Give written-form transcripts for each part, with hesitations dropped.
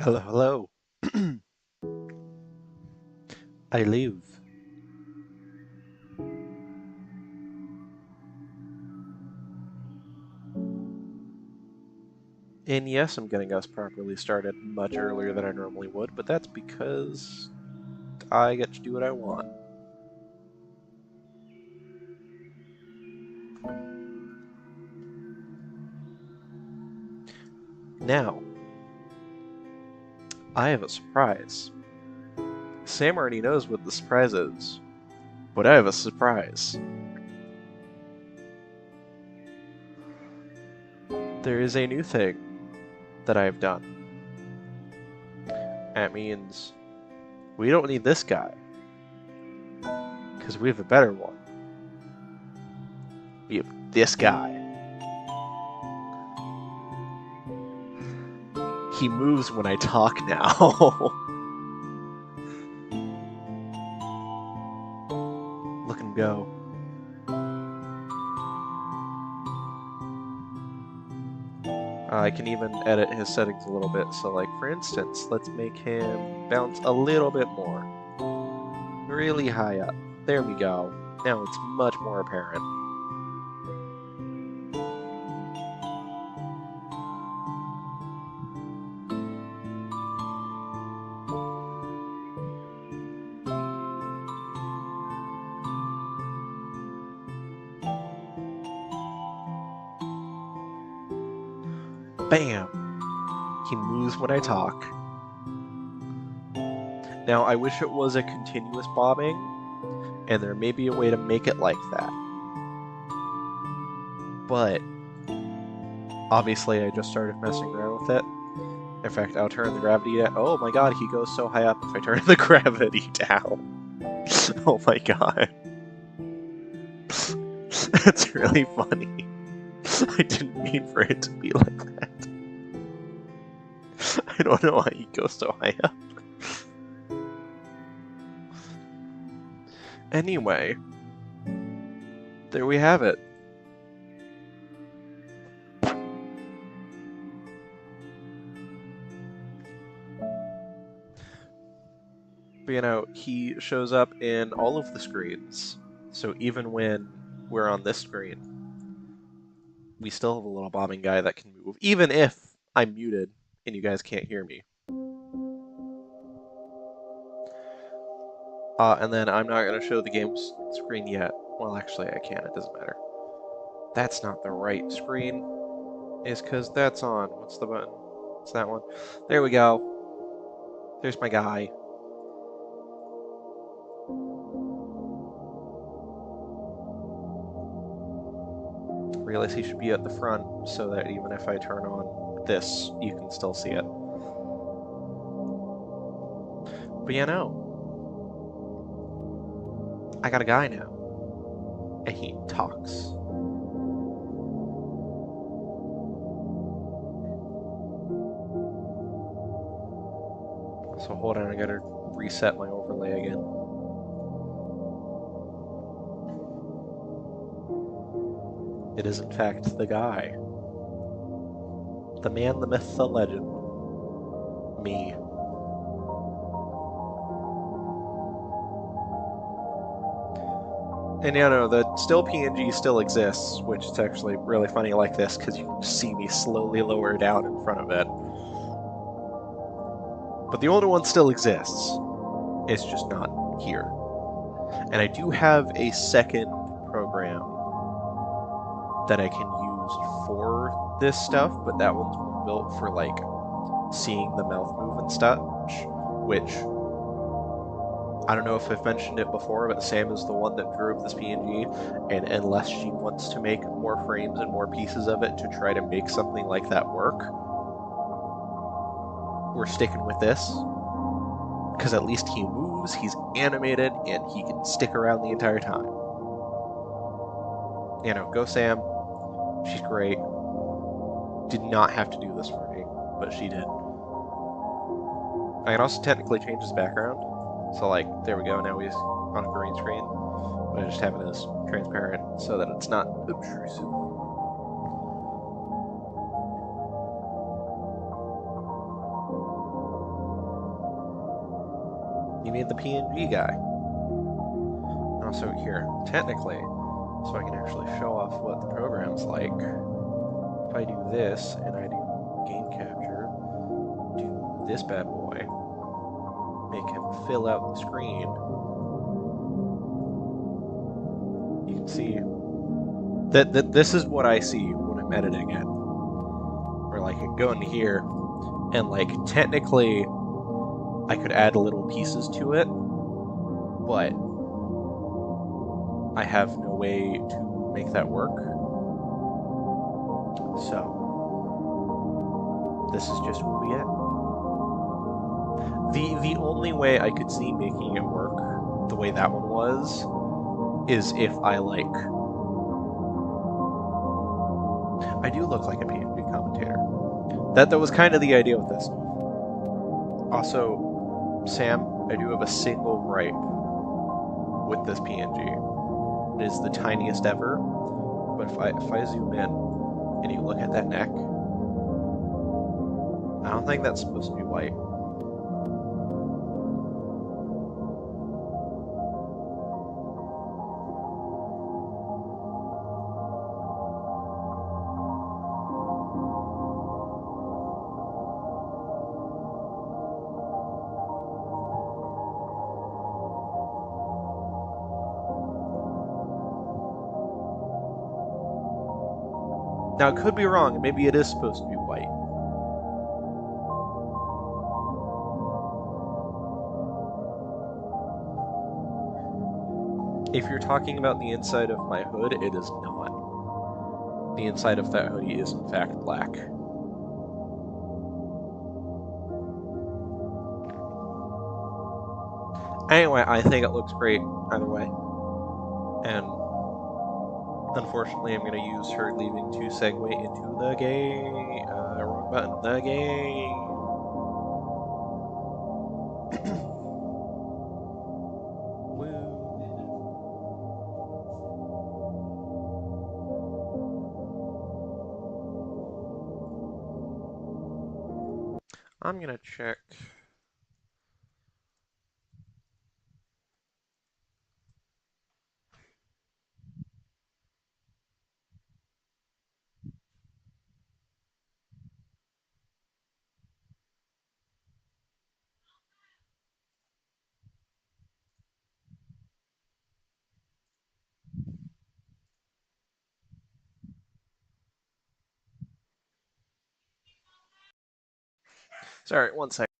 Hello, hello. I live. And yes, I'm getting us properly started much earlier than I normally would, but that's because I get to do what I want. Now, I have a surprise. Sam already knows what the surprise is, but I have a surprise. There is a new thing that I have done. That means we don't need this guy, because we have a better one. We have this guy. He moves when I talk now. Look him go. I can even edit his settings a little bit. So like, for instance, let's make him bounce a little bit more. Really high up. There we go. Now it's much more apparent. Bam! He moves when I talk. Now, I wish it was a continuous bobbing, and there may be a way to make it like that. But, obviously I just started messing around with it. In fact, I'll turn the gravity down. Oh my god, he goes so high up if I turn the gravity down. Oh my god. That's really funny. I didn't mean for it to be like that. I don't know why he goes so high up. Anyway, there we have it. But you know, he shows up in all of the screens. So even when we're on this screen, we still have a little bombing guy that can move, even if I'm muted and you guys can't hear me. And then I'm not going to show the game screen yet. Well, actually, I can. It doesn't matter. That's not the right screen. Is because that's on. What's the button? It's that one. There we go. There's my guy. Realize he should be at the front so that even if I turn on this, you can still see it. But you know, I got a guy now, and he talks. So hold on, I gotta reset my overlay again. It is in fact the guy. The man, the myth, the legend. Me. And yeah, no, the still PNG still exists, which is actually really funny like this, because you can see me slowly lower down in front of it. But the older one still exists. It's just not here. And I do have a second program that I can use for this stuff, but that one's more built for, like, seeing the mouth move and such, which I don't know if I've mentioned it before, but Sam is the one that drew up this PNG, and unless she wants to make more frames and more pieces of it to try to make something like that work, we're sticking with this, because at least he moves, he's animated, and he can stick around the entire time. You know, go Sam. She's great. Did not have to do this for me, but she did. I can also technically change his background. So, like, there we go, now he's on a green screen. But I just have it as transparent so that it's not obtrusive. He made the PNG guy. And also here, technically, so I can actually show off what the program's like. If I do this, and I do game capture, do this bad boy, make him fill out the screen, you can see that this is what I see when I'm editing it. Or like, I can go into here, and like, technically, I could add little pieces to it, but I have no way to make that work. So, this is just what we get. The only way I could see making it work the way that one was is if I do look like a PNG commentator. That was kind of the idea with this. Also, Sam, I do have a single gripe with this PNG. It is the tiniest ever, but if I zoom in and you look at that neck, I don't think that's supposed to be white. Now, it could be wrong, and maybe it is supposed to be white. If you're talking about the inside of my hood, it is not. The inside of that hoodie is, in fact, black. Anyway, I think it looks great either way. And unfortunately, I'm going to use her leaving to segue into the game. Wrong button. The game. Woo. I'm going to check. Sorry, one second.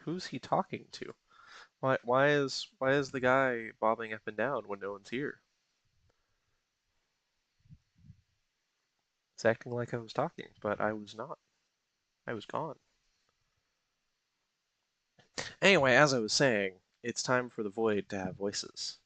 Who's he talking to? Why is the guy bobbing up and down when no one's here? It's acting like I was talking, but I was not. I was gone. Anyway, as I was saying, it's time for the Void to have voices.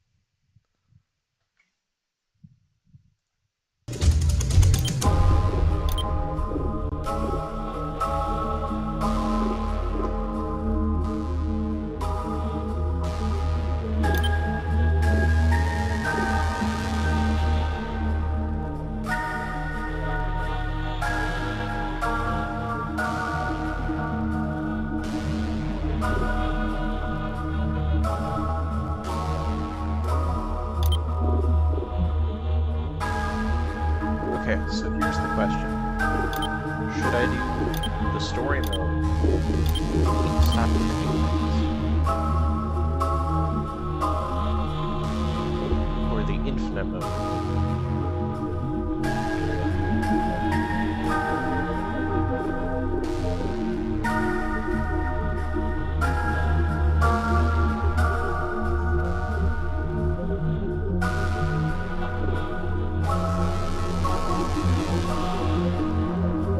Okay, so here's the question. Should I do the story mode? Stop clicking things. Or the infinite mode?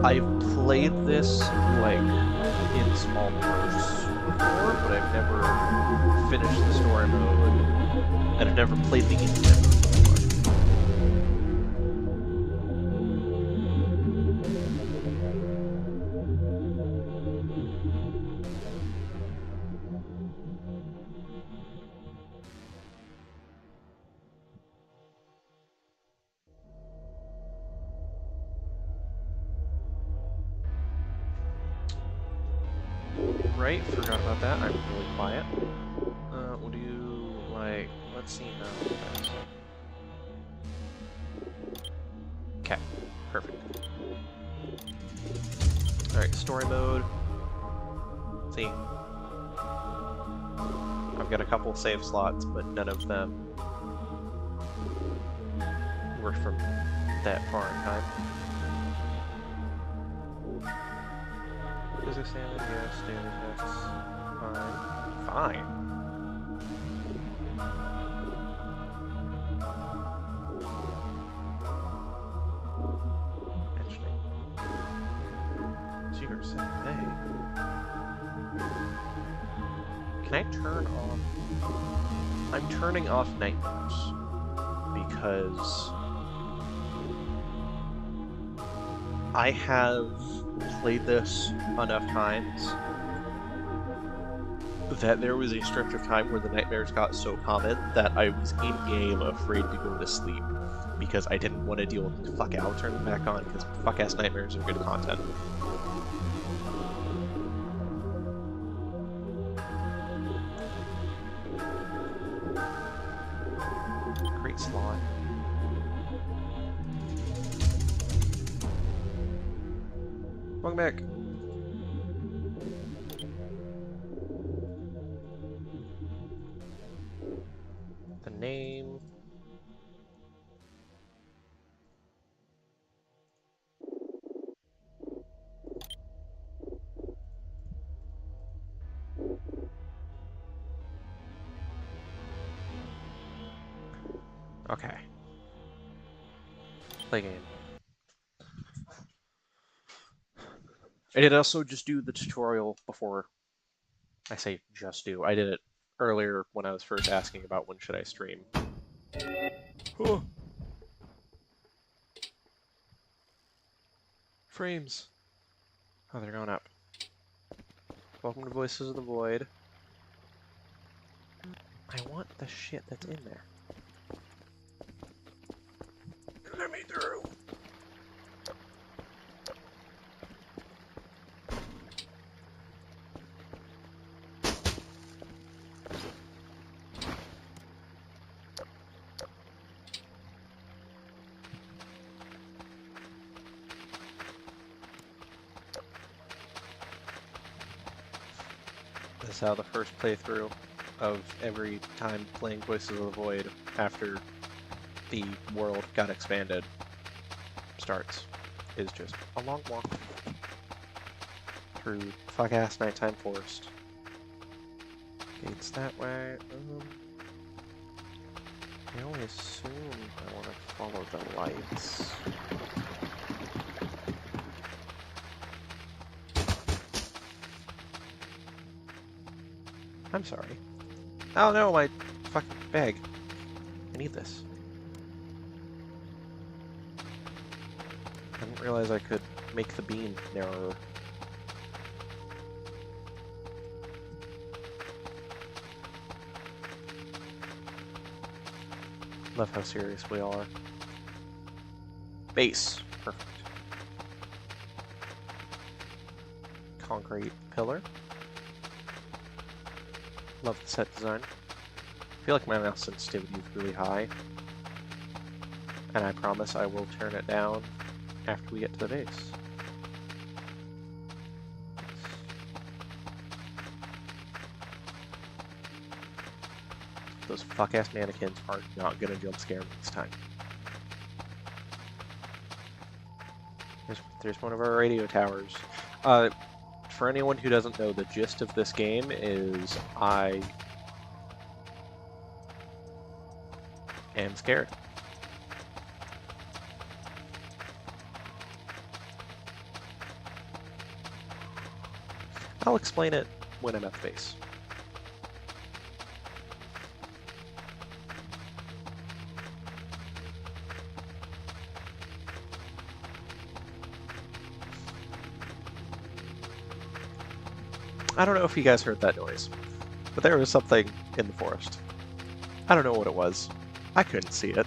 I've played this, like, in small bursts before, but I've never finished the story mode, and I've never played the infinite mode before. Right, forgot about that. I'm really quiet. We'll do, like, let's see how that's... Okay, perfect. Alright, story mode. See. I've got a couple save slots, but none of them were from that far in time. Physics standard, yes, standard tests. Fine. Interesting. So you're saying, hey. Can I turn off... I'm turning off nightmares. Because... I have played this enough times that there was a stretch of time where the nightmares got so common that I was in-game afraid to go to sleep because I didn't want to deal with the fuck it, I'll turn them back on because fuck-ass nightmares are good content. Great slot. Welcome back. The name. Okay. Play game. I did also just do the tutorial before. I say just do. I did it earlier when I was first asking about when should I stream. Oh. Frames. Oh, they're going up. Welcome to Voices of the Void. I want the shit that's in there. Let me through. This is how the first playthrough of every time playing Voices of the Void after the world got expanded starts. Is just a long walk through fuck-ass nighttime forest Gates that way. I only assume I want to follow the lights. I'm sorry. Oh no, my fucking bag. I need this. I didn't realize I could make the beam narrower. Love how serious we are. Base. Perfect. Concrete pillar. Love the set design. I feel like my mouse sensitivity is really high. And I promise I will turn it down after we get to the base. Those fuck-ass mannequins are not gonna jump scare me this time. There's one of our radio towers. For anyone who doesn't know, the gist of this game is I am scared. I'll explain it when I'm at the base. I don't know if you guys heard that noise, but there was something in the forest. I don't know what it was. I couldn't see it.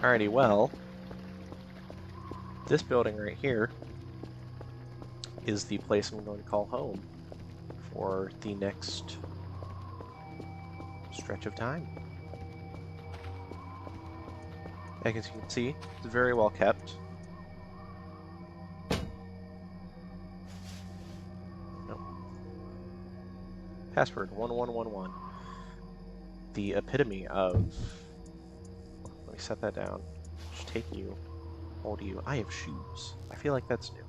Alrighty, well, this building right here is the place I'm going to call home for the next stretch of time. As you can see, it's very well kept. Nope. Password 1111. The epitome of... Let me set that down. Just take you. Hold you. I have shoes. I feel like that's new.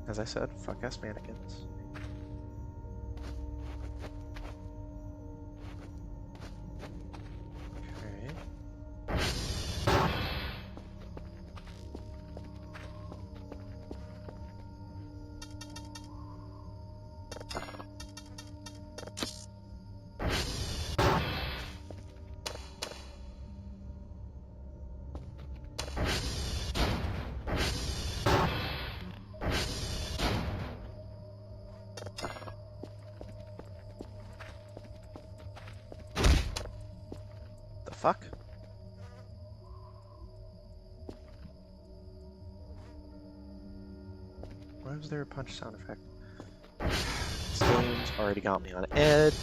As I said, fuck ass mannequins. Fuck? Why was there a punch sound effect? This game's already got me on edge.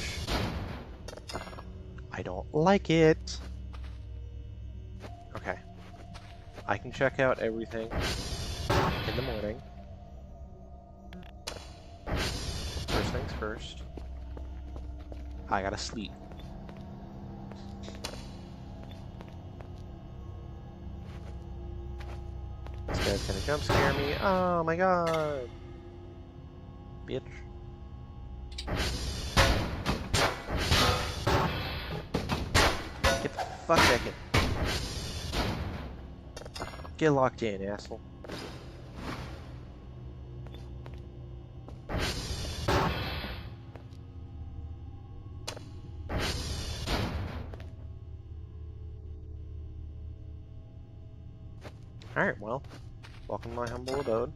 I don't like it. Okay. I can check out everything in the morning. First things first. I gotta sleep. This guy's gonna jump scare me. Oh my god. Bitch. Get the fuck back in. Get locked in, asshole. Alright, well. Welcome to my humble abode.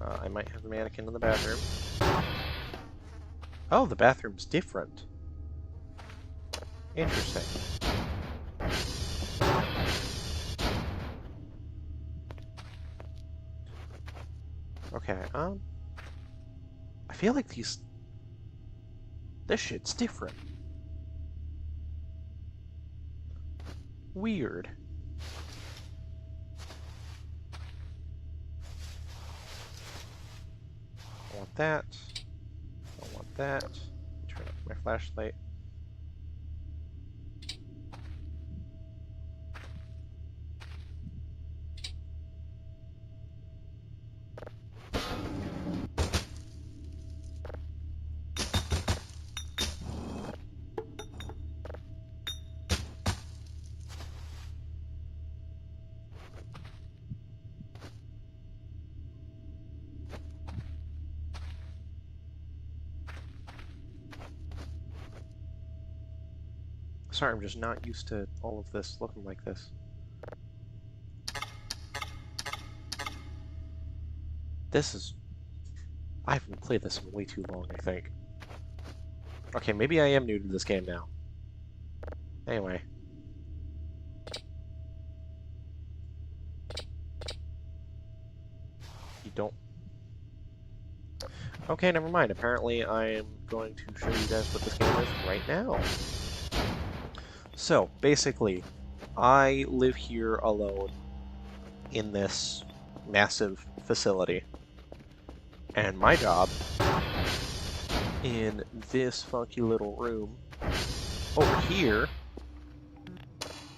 I might have a mannequin in the bathroom. Oh, the bathroom's different. Interesting. I feel like this shit's different. Weird. I want that. I want that. Turn up my flashlight. Sorry, I'm just not used to all of this looking like this. I haven't played this in way too long, I think. Okay, maybe I am new to this game now. Anyway. You don't... Okay, never mind. Apparently I am going to show you guys what this game is right now. So, basically, I live here alone in this massive facility. And my job in this funky little room over here,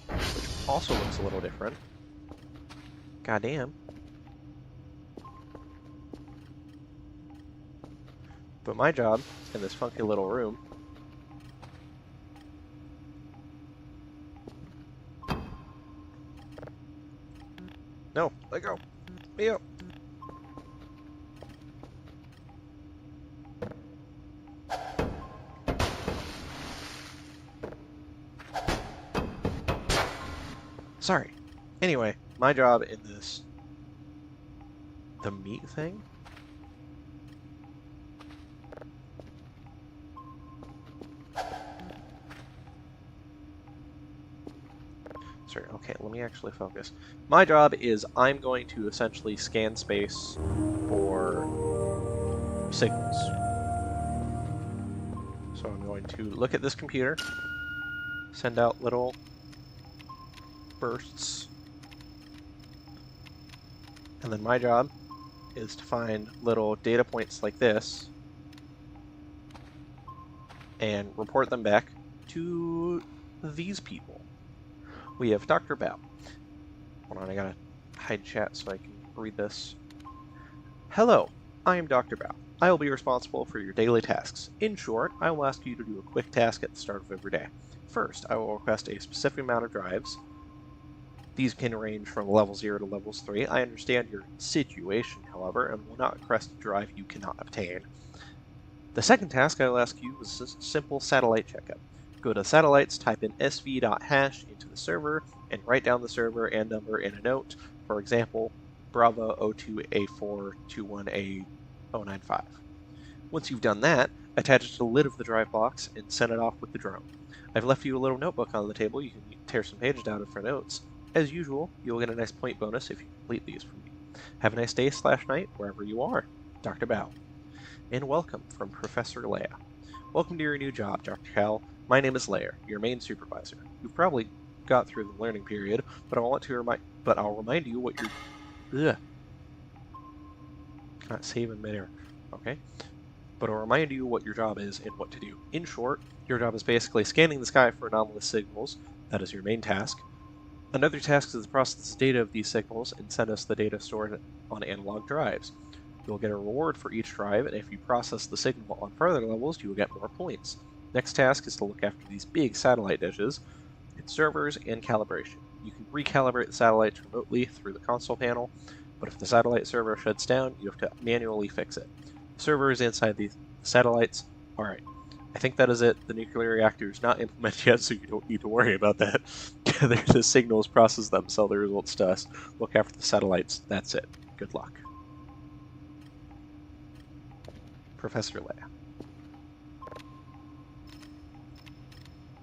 which also looks a little different. Goddamn. But my job in this funky little room No, let go. Me up. Sorry. Anyway, my job in this... the meat thing? Sorry, okay, let me actually focus. My job is I'm going to essentially scan space for signals. So I'm going to look at this computer, send out little bursts, and then my job is to find little data points like this and report them back to these people. We have Dr. Bao. Hold on, I gotta hide chat so I can read this. Hello, I am Dr. Bao. I will be responsible for your daily tasks. In short, I will ask you to do a quick task at the start of every day. First, I will request a specific amount of drives. These can range from level 0 to levels 3. I understand your situation, however, and will not request a drive you cannot obtain. The second task I will ask you is a simple satellite checkup. Go to satellites, type in sv.hash into the server, and write down the server and number in a note. For example, Bravo 02A421A095. Once you've done that, attach it to the lid of the drive box and send it off with the drone. I've left you a little notebook on the table. You can tear some pages out for notes. As usual, you'll get a nice point bonus if you complete these for me. Have a nice day / night wherever you are. Dr. Bao. And welcome from Professor Leia. Welcome to your new job, Dr. Cal. My name is Lair, your main supervisor. You've probably got through the learning period, but I'll remind you what your... Ugh. Can't save in midair. Okay. But I'll remind you what your job is and what to do. In short, your job is basically scanning the sky for anomalous signals. That is your main task. Another task is to process the data of these signals and send us the data stored on analog drives. You'll get a reward for each drive, and if you process the signal on further levels, you will get more points. Next task is to look after these big satellite dishes, its servers, and calibration. You can recalibrate the satellites remotely through the console panel, but if the satellite server shuts down, you have to manually fix it. The server is inside these satellites. Alright, I think that is it. The nuclear reactor is not implemented yet, so you don't need to worry about that. The signals process them, sell the results to us. Look after the satellites. That's it. Good luck. Professor Leia.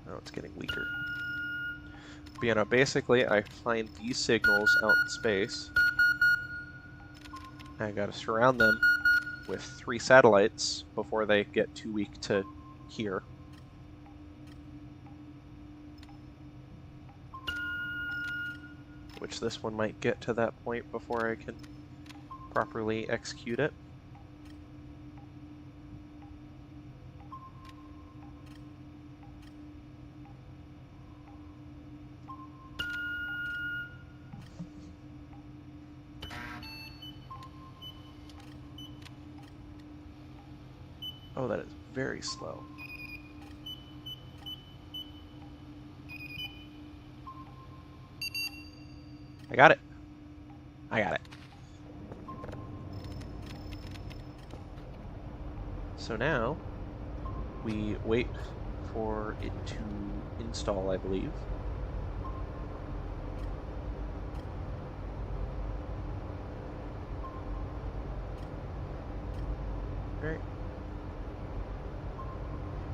Oh, it's getting weaker. But you know, basically, I find these signals out in space. I gotta surround them with 3 satellites before they get too weak to hear. Which this one might get to that point before I can properly execute it. Oh, that is very slow. I got it. I got it. So now, we wait for it to install, I believe. Right.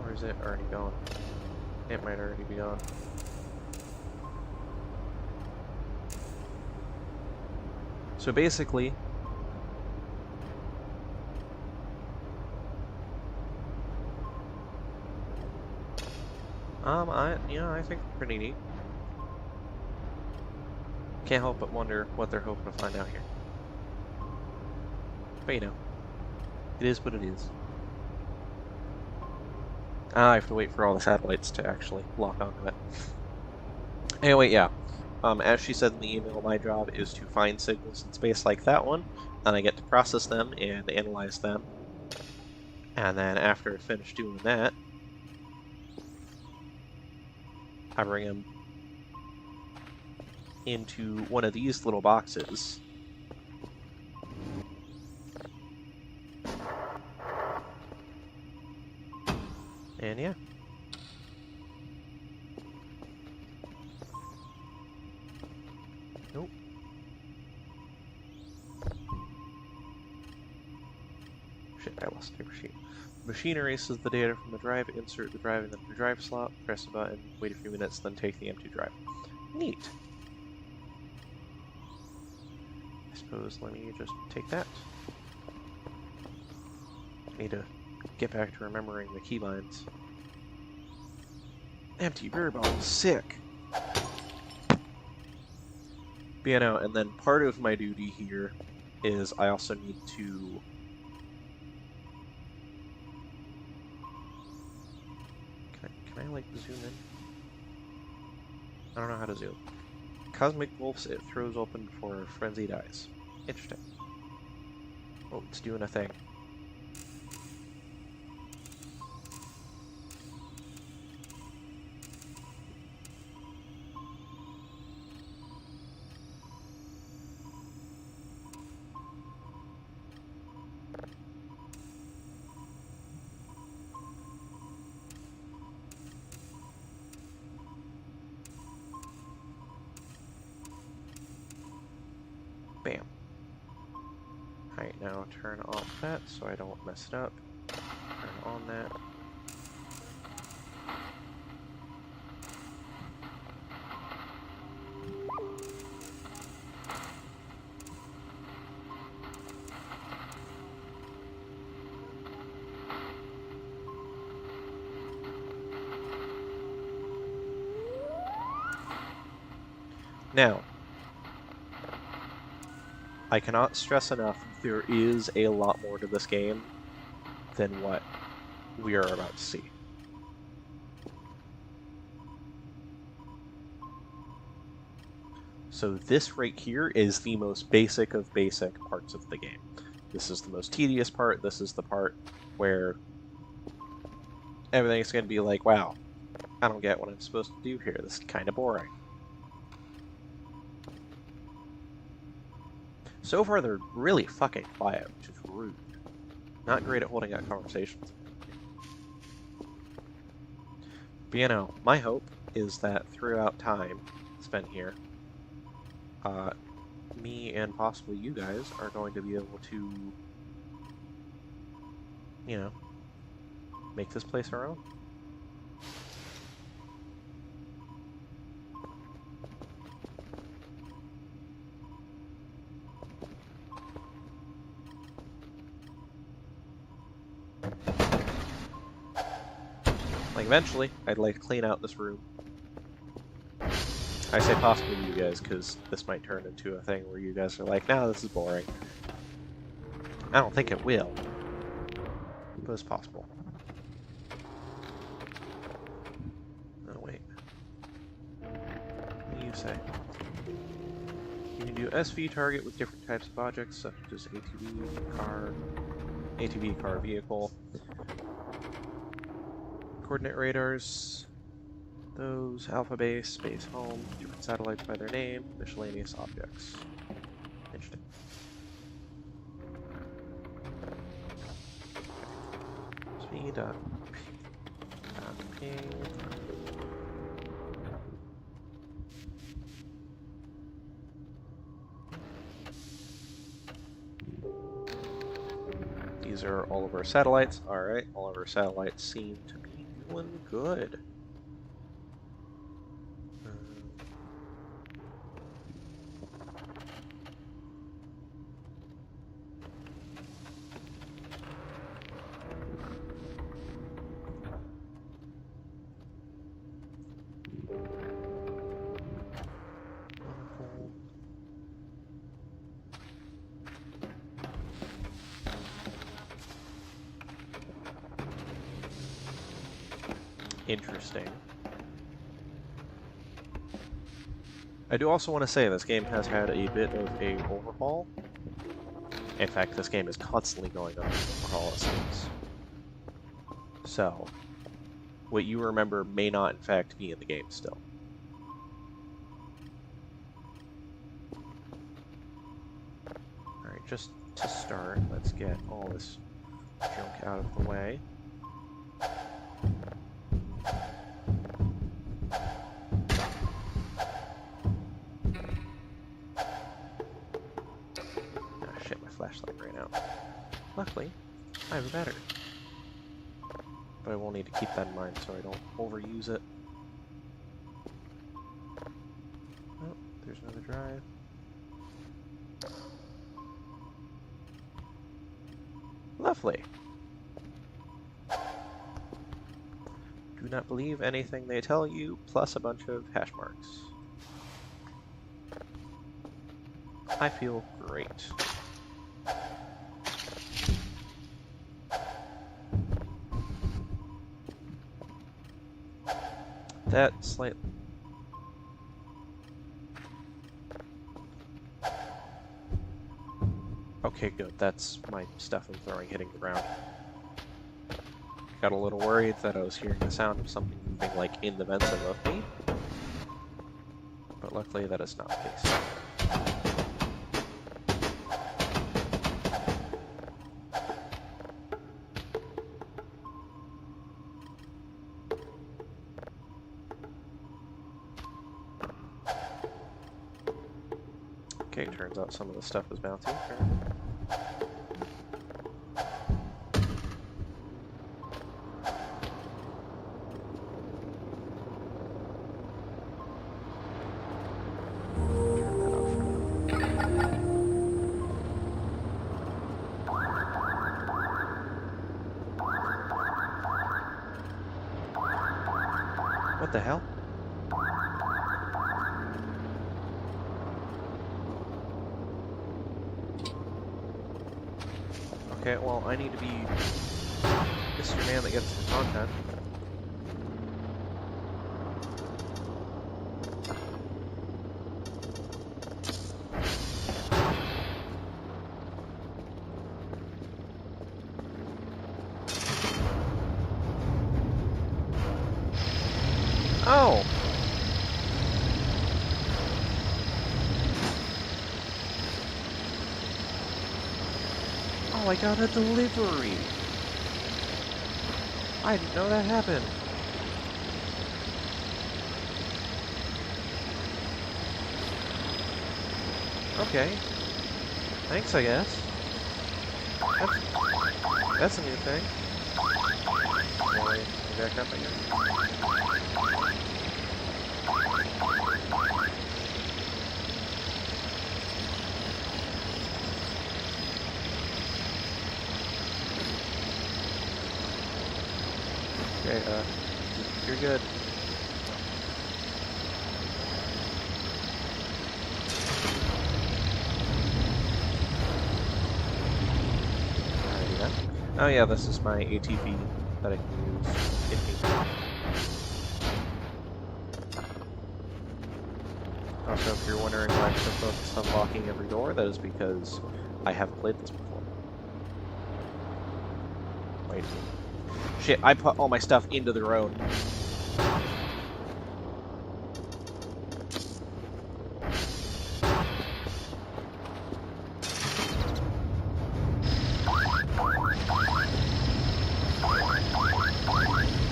Or is it already gone? It might already be gone. So basically, I think it's pretty neat. Can't help but wonder what they're hoping to find out here. But you know, it is what it is. I have to wait for all the satellites to actually lock onto it. Anyway, yeah. As she said in the email, my job is to find signals in space like that one, and I get to process them and analyze them. And then after I finish doing that, I bring them into one of these little boxes. And yeah. Nope. Shit, I lost the machine. The machine erases the data from the drive, insert the drive in the drive slot, press a button, wait a few minutes, then take the empty drive. Neat. I suppose let me just take that. I need to get back to remembering the keybinds. Empty beer bottle, sick! But, you know, and then part of my duty here is I also need to Can I like zoom in? I don't know how to zoom. Cosmic Wolves, it throws open before Frenzy dies. Interesting. Oh, it's doing a thing. Bam. Alright, now turn off that so I don't mess it up. Turn on that. Now, I cannot stress enough, there is a lot more to this game than what we are about to see. So this right here is the most basic of basic parts of the game. This is the most tedious part, this is the part where everything's going to be like, wow, I don't get what I'm supposed to do here, this is kind of boring. So far, they're really fucking quiet, which is rude. Not great at holding out conversations. But you know, my hope is that throughout time spent here, me and possibly you guys are going to be able to, you know, make this place our own. Like, eventually, I'd like to clean out this room. I say possibly you guys, because this might turn into a thing where you guys are like, nah, this is boring. I don't think it will, but it's possible. Oh, wait. What do you say? You can do SV target with different types of objects, such as ATV, car, vehicle. Coordinate radars. Those, Alpha Base, Space Home, different satellites by their name, miscellaneous objects. Interesting. Speed up. Ping. These are all of our satellites. Alright, all of our satellites seem to be doing good. Interesting. I do also want to say this game has had a bit of a overhaul. In fact, this game is constantly going on an overhaul, it seems. So, what you remember may not in fact be in the game still. Alright, just to start, let's get all this junk out of the way. Flashlight ran out. Luckily, I have a battery. But I will need to keep that in mind so I don't overuse it. Oh, there's another drive. Lovely. Do not believe anything they tell you, plus a bunch of hash marks. I feel great. That slightly... Okay, good. That's my stuff I'm throwing hitting the ground. Got a little worried that I was hearing the sound of something moving, like, in the vents above me. But luckily that is not the case. Okay, turns out some of the stuff is bouncy. What the hell? Okay, well, I need to be Mr. Man that gets the content. Oh! Oh, I got a delivery! I didn't know that happened. Okay. Thanks, I guess. That's a new thing. Why, back up again. Okay, you're good. Alrighty then. Oh yeah, this is my ATV that I can use if need be. Also, if you're wondering why I'm so focused on locking every door, that is because I haven't played this before. Wait. Shit, I put all my stuff into the road.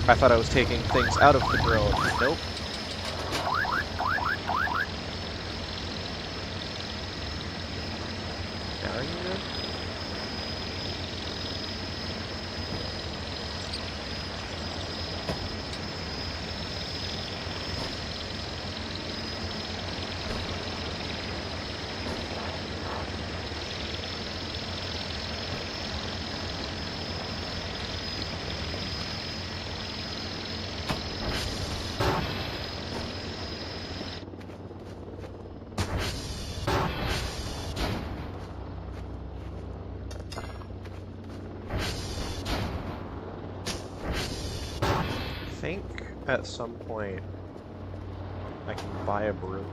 I thought I was taking things out of the road. Nope. Are you good? I think at some point I can buy a broom.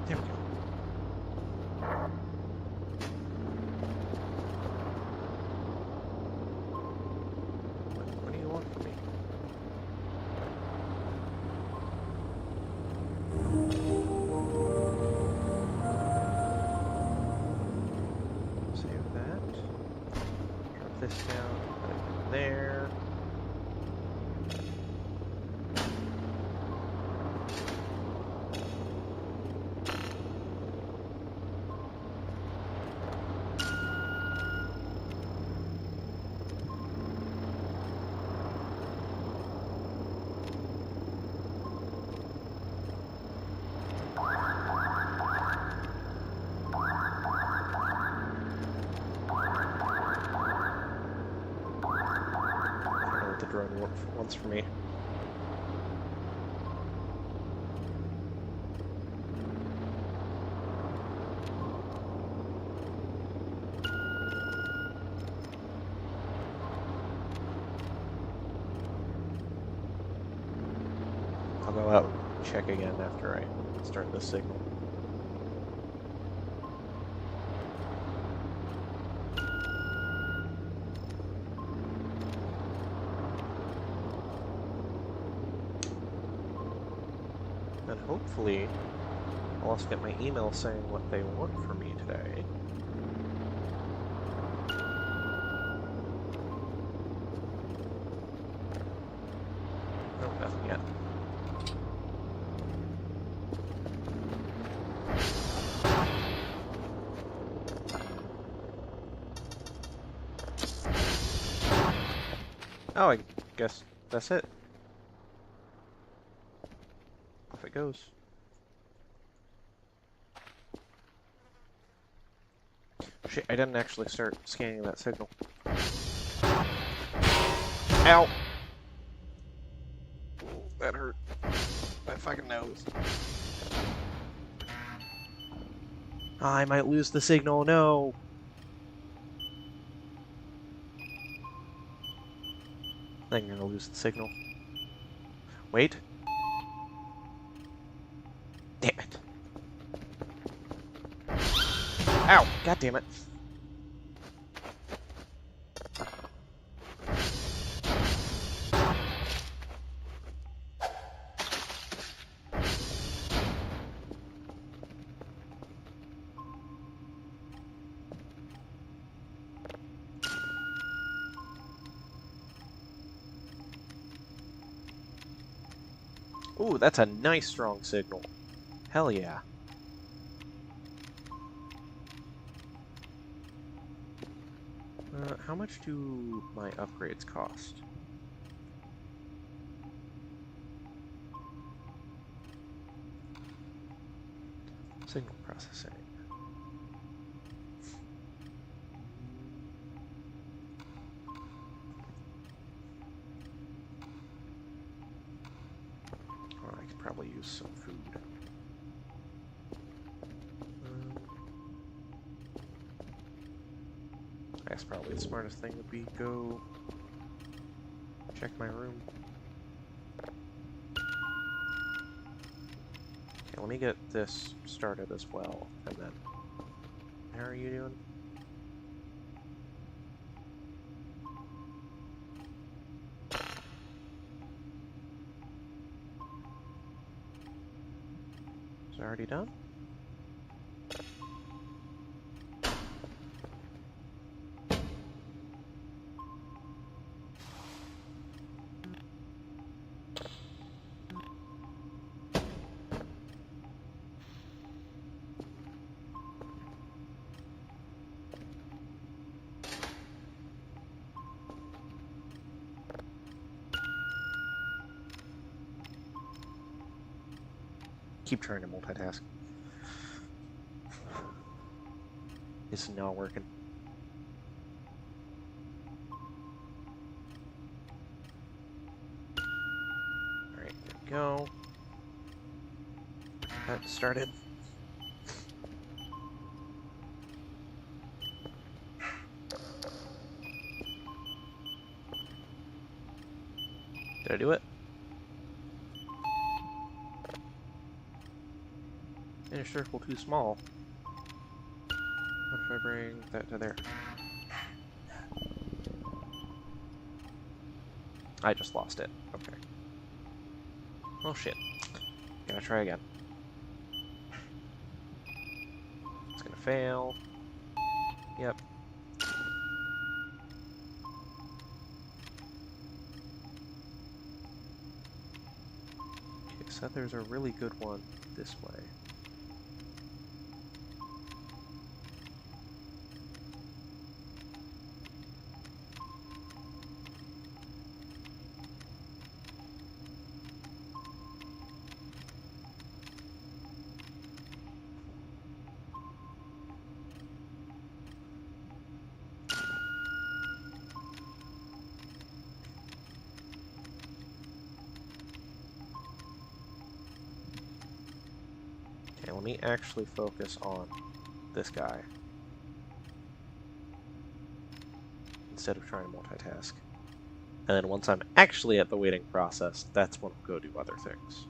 There we go. What do you want from me? Save that. Drop this down. Put it in there. The drone wants for me. I'll go out and check again after I start the signal. And hopefully, I'll also get my email saying what they want from me today. Nope, nothing yet. Oh, I guess that's it. Off it goes. Shit, I didn't actually start scanning that signal. Ow! That hurt. My fucking nose. I might lose the signal, no! I'm gonna lose the signal. Wait. Damn it. Ow! God damn it. Ooh, that's a nice strong signal. Hell yeah. How much do my upgrades cost? Signal processing. Oh, I could probably use some food. I guess probably the smartest thing would be go check my room. Okay, let me get this started as well, and then... How are you doing? Is it already done? Keep trying to multitask. It's not working. Alright, there we go. That started. Did I do it? Inner circle too small. What if I bring that to there? I just lost it. Okay. Oh shit. Gotta try again. It's gonna fail. Yep. Okay, so there's a really good one this way. Okay, let me actually focus on this guy instead of trying to multitask. And then once I'm actually at the waiting process, that's when I'll go do other things.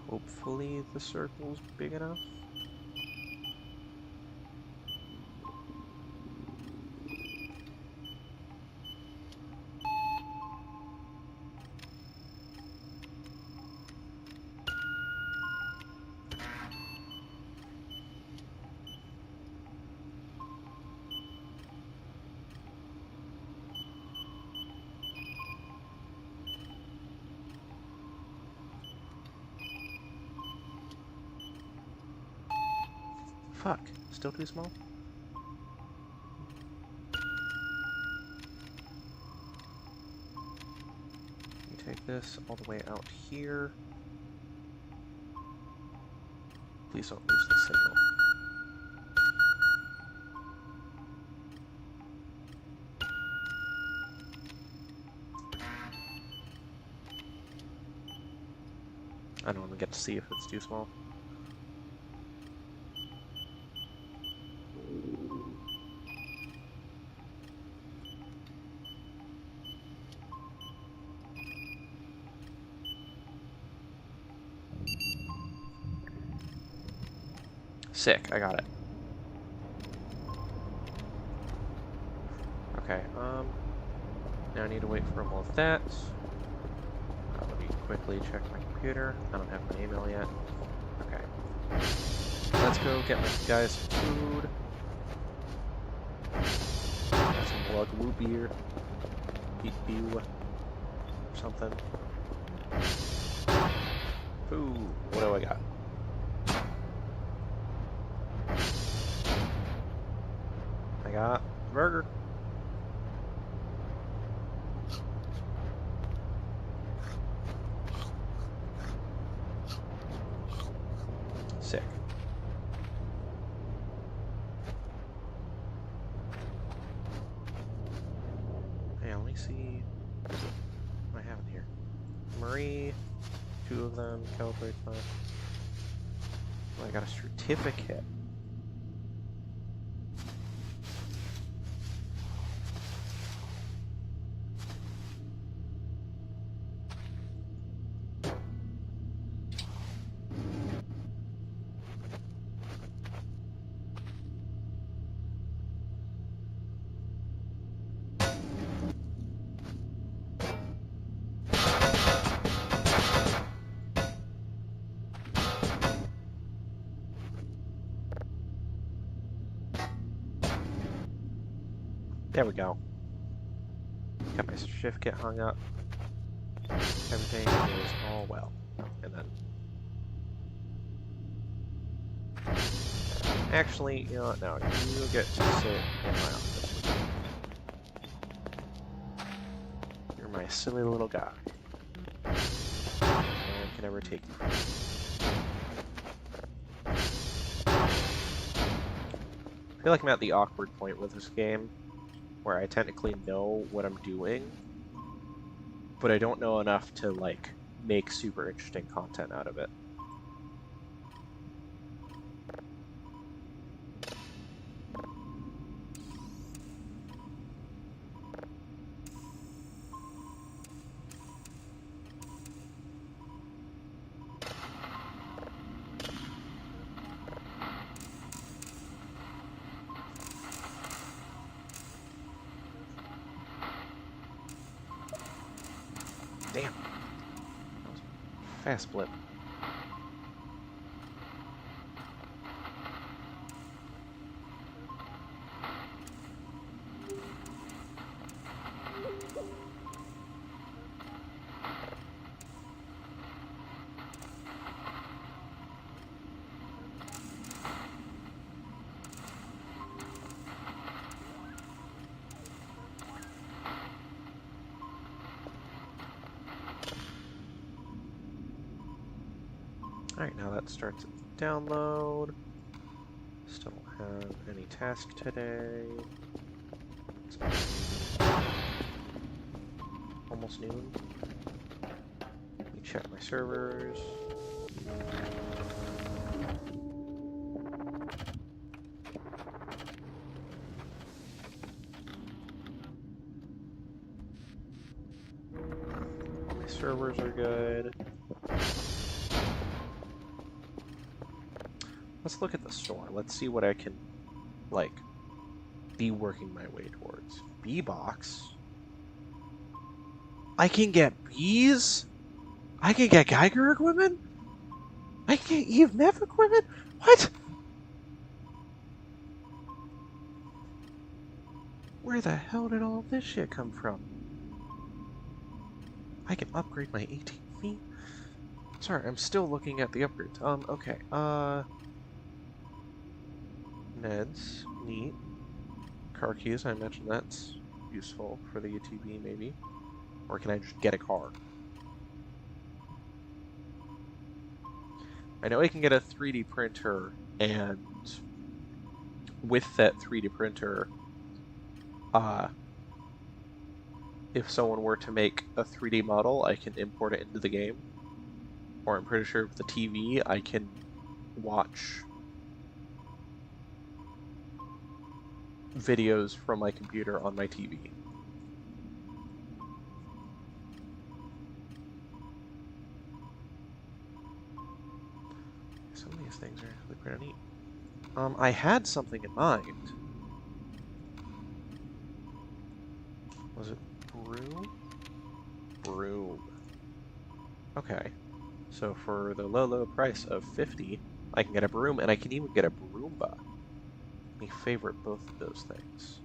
Hopefully the circle's big enough. Fuck, still too small? Let me take this all the way out here. Please don't lose the signal. I don't even get to see if it's too small. Sick, I got it. Okay, now I need to wait for more of that. Let me quickly check my computer. I don't have my email yet. Okay. Let's go get my guys some food. Got some Lugwoo beer. Beet beer. Or something. Food. What do I got? I got burger. Sick. Hey, let me see what I have in here. Marie, 2 of them, calibrate 5. Oh, I got a certificate. There we go. Got my certificate hung up. Everything is all well. And then... Actually, you know what? No, you get to sit in my office. You're my silly little guy. No one can ever take you. I feel like I'm at the awkward point with this game, where I technically know what I'm doing, but I don't know enough to, like, make super interesting content out of it. Damn. That was a fast blip. Alright, now that starts at download. Still don't have any task today. It's almost noon. Let me check my servers. All my servers are good. Let's look at the store. Let's see what I can, like, be working my way towards. Bee box. I can get bees? I can get Geiger equipment? I can get EMF equipment? What? Where the hell did all this shit come from? I can upgrade my ATV? Sorry, I'm still looking at the upgrades. Okay. Neds, neat. Car keys, I mentioned that's useful for the ATV, maybe. Or can I just get a car? I know I can get a 3D printer, and with that 3D printer, if someone were to make a 3D model, I can import it into the game. Or I'm pretty sure with the TV, I can watch videos from my computer on my TV. Some of these things are actually pretty neat. I had something in mind. Was it broom? Broom. Okay. So for the low, low price of 50, I can get a broom, and I can even get a Broomba. My favorite both of those things.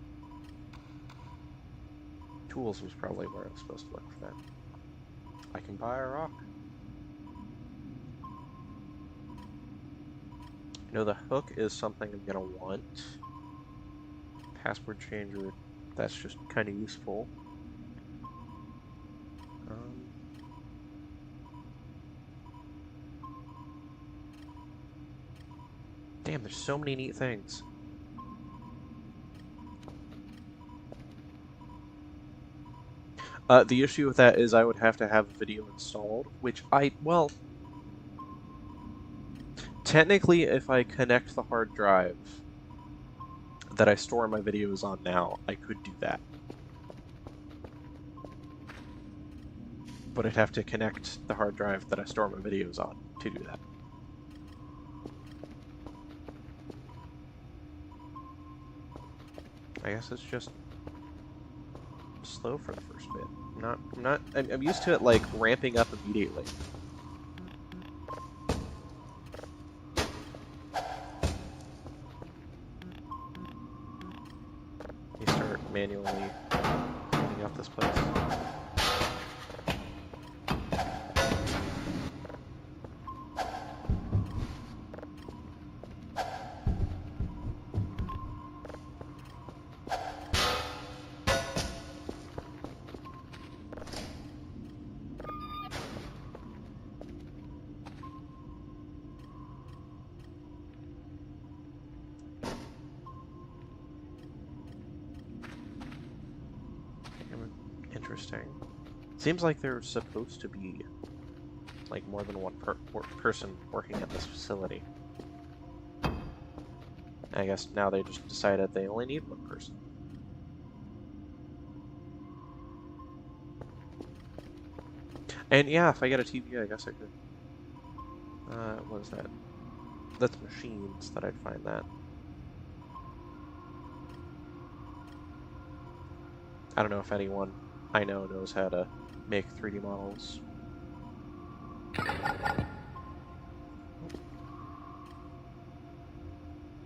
Tools was probably where I was supposed to look for that. I can buy a rock. You know, the hook is something I'm gonna want. Password changer, that's just kind of useful. Damn, there's so many neat things. The issue with that is I would have to have a video installed, which well, technically if I connect the hard drive that I store my videos on now, I could do that. But I'd have to connect the hard drive that I store my videos on to do that. I guess it's just slow for the first bit. I'm used to it like ramping up immediately. You start manually cleaning up this place. Interesting. Seems like there's supposed to be like more than one person working at this facility. I guess now they just decided they only need one person. And yeah, if I get a TV, I guess I could. What is that? That's machines that I'd find that. I don't know if anyone I know knows how to make 3D models.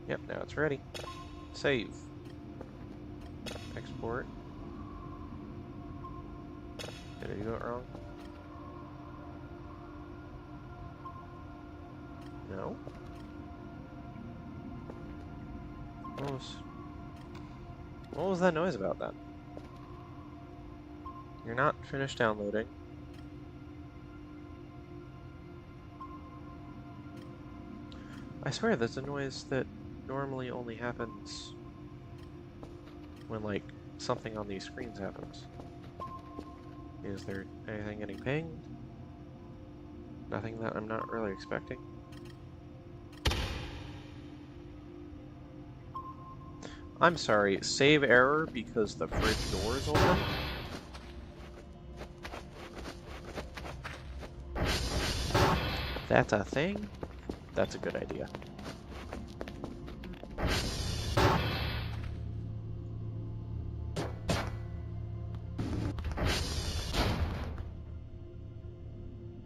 Yep, now it's ready. Save. Export. Did I do it wrong? No? What was that noise about then? You're not finished downloading. I swear there's a noise that normally only happens when, like, something on these screens happens. Is there anything getting pinged? Nothing that I'm not really expecting? I'm sorry, save error because the fridge door is open? That's a thing? That's a good idea.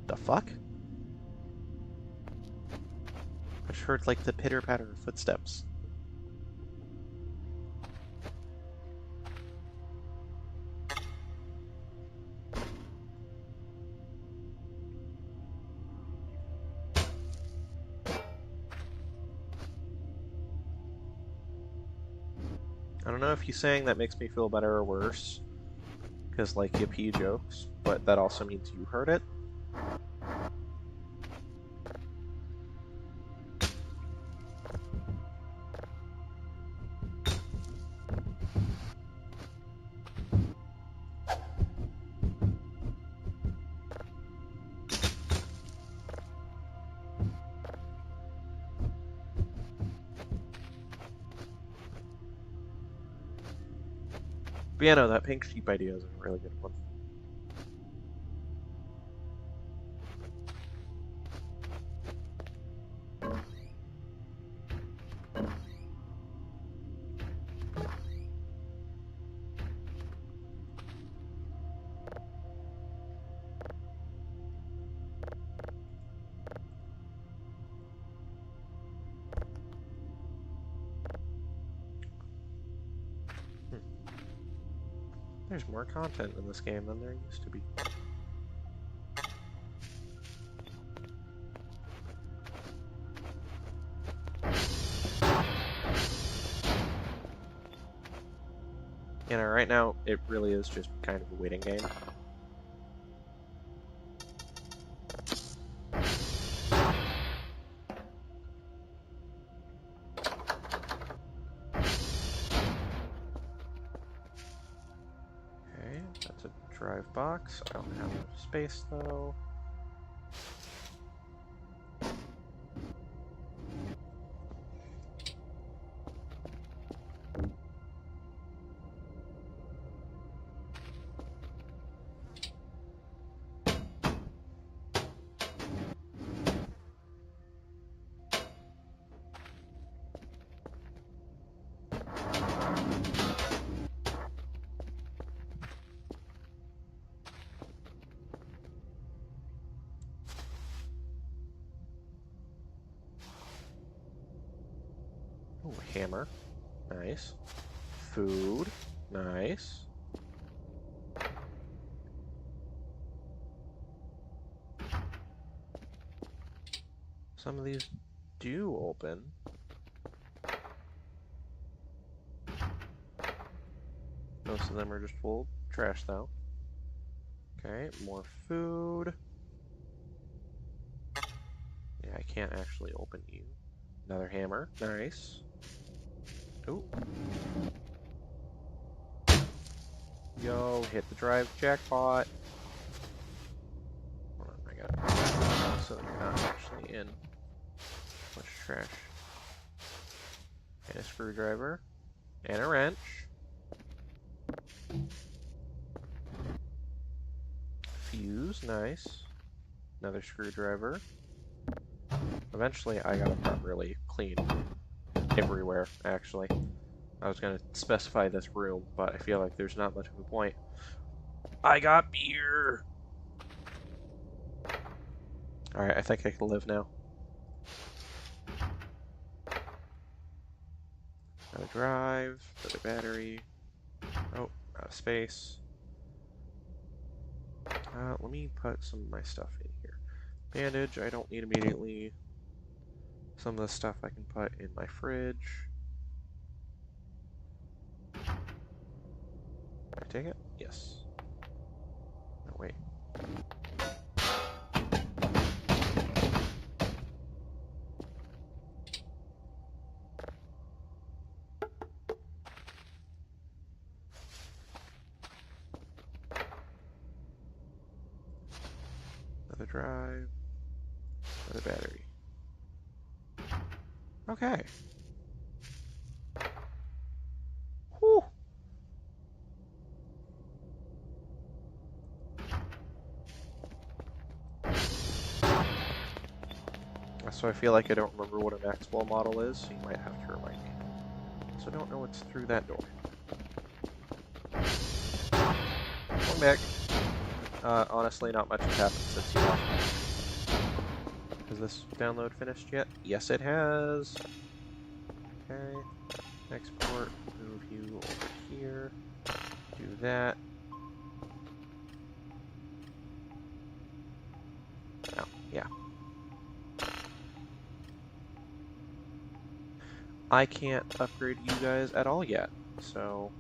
The fuck? I just heard like the pitter-patter of footsteps. I don't know if you saying that makes me feel better or worse, because like you pee jokes, but that also means you heard it. But yeah, no, that pink sheep idea is a really good one. There's more content in this game than there used to be. You know, right now, it really is just kind of a waiting game. Okay, that's a drive box. I don't have enough space, though. Oh, hammer. Nice. Food. Nice. Some of these do open. Most of them are just full trash, though. Okay, more food. Yeah, I can't actually open you. Another hammer. Nice. Oh. Yo, hit the drive jackpot. Hold on, I got it. So you're not actually in. Much trash. And a screwdriver. And a wrench. Fuse, nice. Another screwdriver. Eventually, I gotta properly clean everywhere, actually. I was gonna specify this room, but I feel like there's not much of a point. I got beer! Alright, I think I can live now. Another drive, another battery. Oh, out of space. Let me put some of my stuff in here. Bandage, I don't need immediately. Some of the stuff I can put in my fridge. Can I take it? Yes. No, wait. Another drive. Another battery. Okay. Whew. So I feel like I don't remember what a Maxwell model is, so you might have to remind me. So I don't know what's through that door. Going back. Honestly, not much has happened since you left. Has this download finished yet? Yes, it has. Okay. Export. Move you over here. Do that. Oh, yeah. I can't upgrade you guys at all yet, so...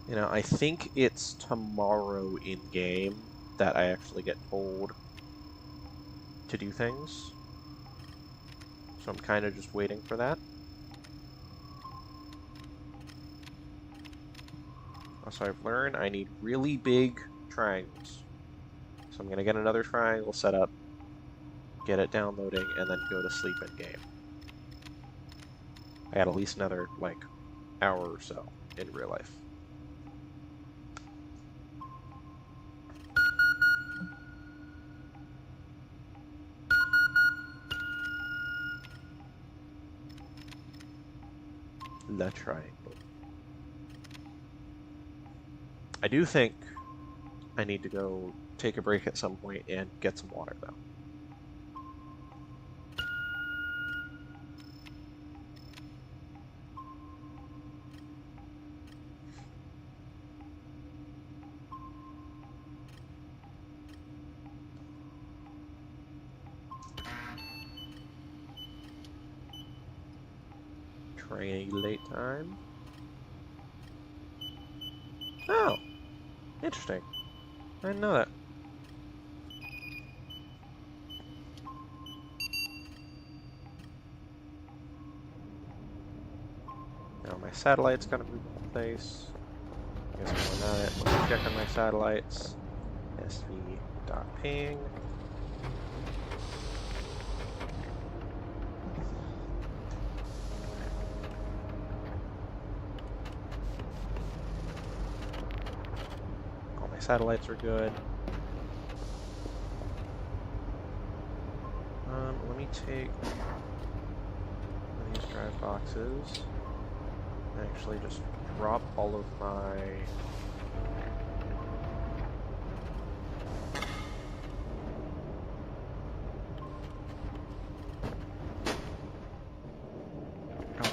You know, I think it's tomorrow in-game that I actually get told to do things. So I'm kind of just waiting for that. Also, I've learned I need really big triangles. So I'm going to get another triangle set up get it downloading, and then go to sleep in game. I got at least another, like, hour or so in real life. The triangle. I do think I need to go take a break at some point and get some water, though. Triangulate time. Oh, interesting. I didn't know that. Now my satellite's gotta move in place. I guess while I'm at it, let me check on my satellites. SV.ping. All my satellites are good. Let me take one of these drive boxes and actually just drop all of my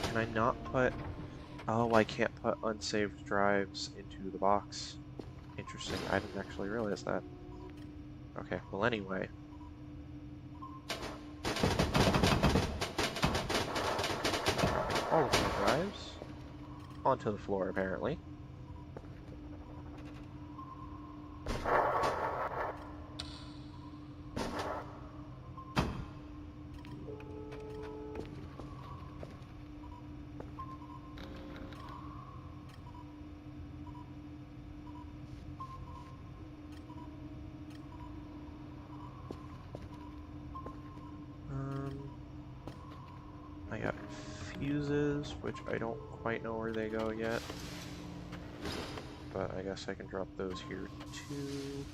can I not put... Oh, I can't put unsaved drives into the box. Interesting, I didn't actually realize that. Okay, well anyway. All of my drives onto the floor, apparently. I got fuses, which I don't quite know where they go yet. But I guess I can drop those here too.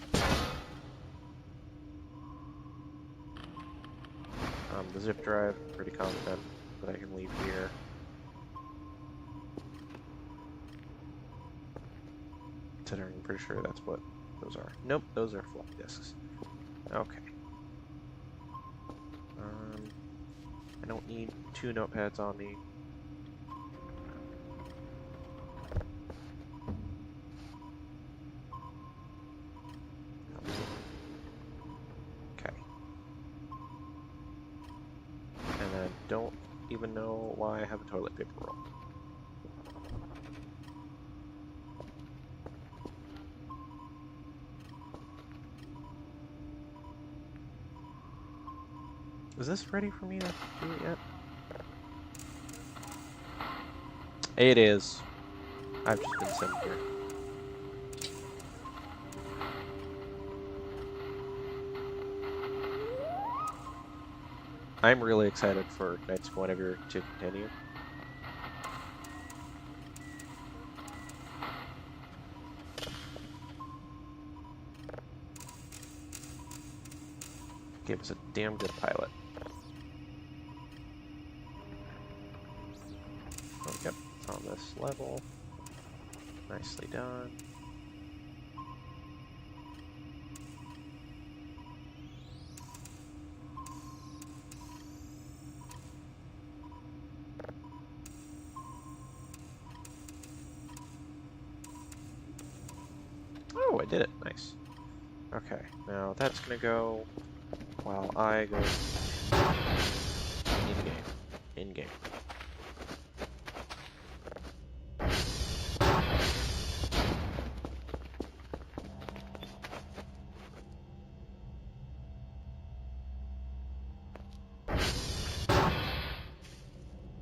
The zip drive, pretty confident that I can leave here. Considering I'm pretty sure that's what those are. Nope, those are floppy disks. Okay. I don't need 2 notepads on me. Okay. And I don't even know why I have a toilet paper roll. Is this ready for me to do it yet? It is. I've just been sitting here. I'm really excited for Night School whenever to continue. Gave us a damn good pilot. Oh, yep, it's on this level. Nicely done. Oh, I did it. Nice. Okay, now that's gonna go while I go in-game. In-game.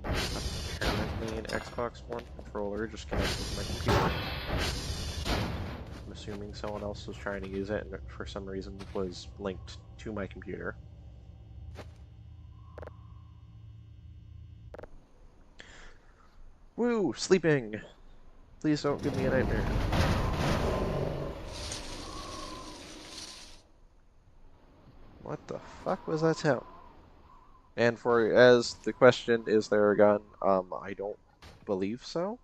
Apparently an Xbox One controller just connected to my computer. I'm assuming someone else was trying to use it and for some reason was linked to my computer. Woo! Sleeping! Please don't give me a nightmare. What the fuck was that sound? And as the question, is there a gun? I don't believe so.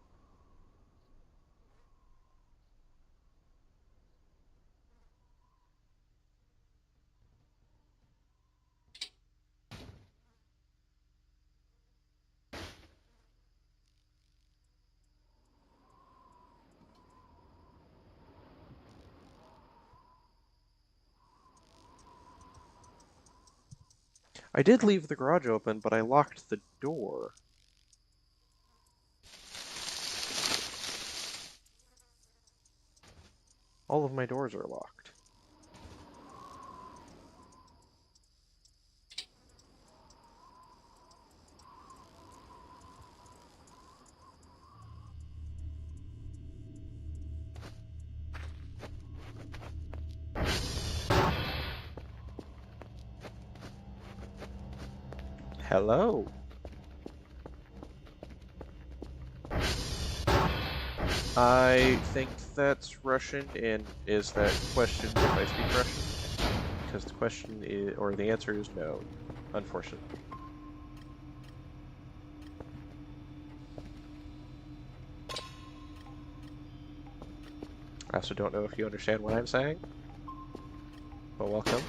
I did leave the garage open, but I locked the door. All of my doors are locked. Hello? I think that's Russian, and is that question if I speak Russian? Because the question is, or the answer is no, unfortunately. I also don't know if you understand what I'm saying, but welcome.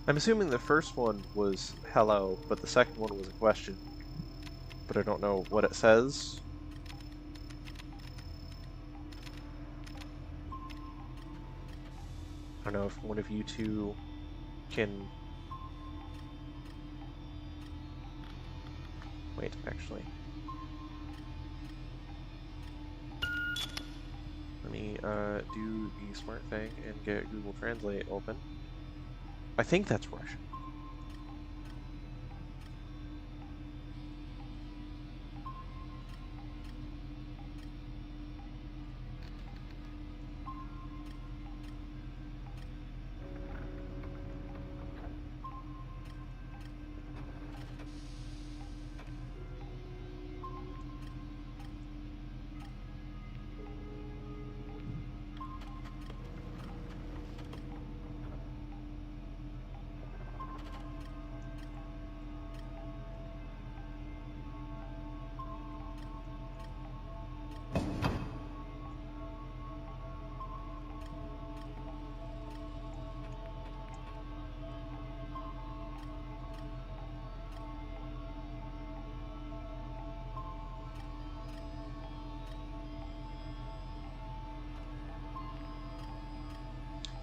I'm assuming the first one was hello, but the second one was a question. But I don't know what it says. I don't know if one of you two can... Wait, actually. Let me do the smart thing and get Google Translate open. I think that's Russian.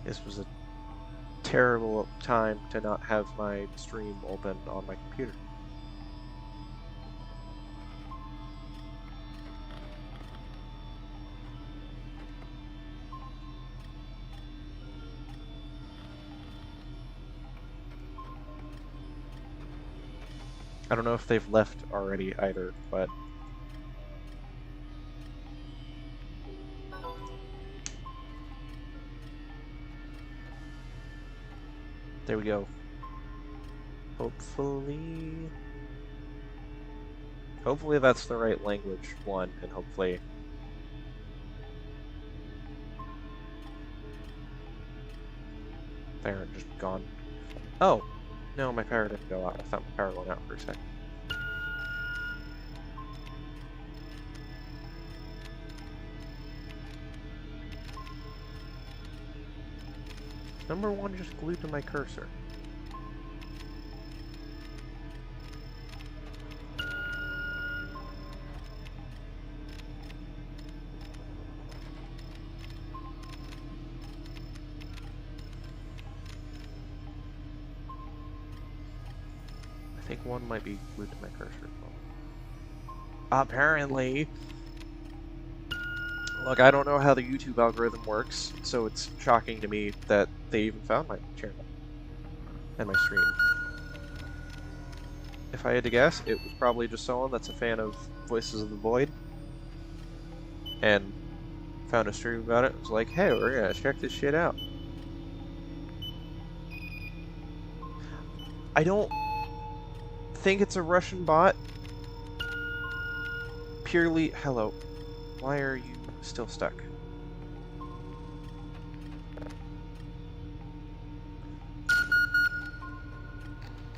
This was a terrible time to not have my stream open on my computer. I don't know if they've left already either, but... There we go. Hopefully that's the right language one, and hopefully... They aren't just gone. Oh! No, my power didn't go out. I thought my power went out for a second. Number one just glued to my cursor. I think one might be glued to my cursor. Apparently. Look, I don't know how the YouTube algorithm works, so it's shocking to me that they even found my channel. and my stream. If I had to guess, it was probably just someone that's a fan of Voices of the Void and found a stream about it and was like, hey, we're gonna check this shit out. I don't think it's a Russian bot. Purely... Hello. Why are you still stuck?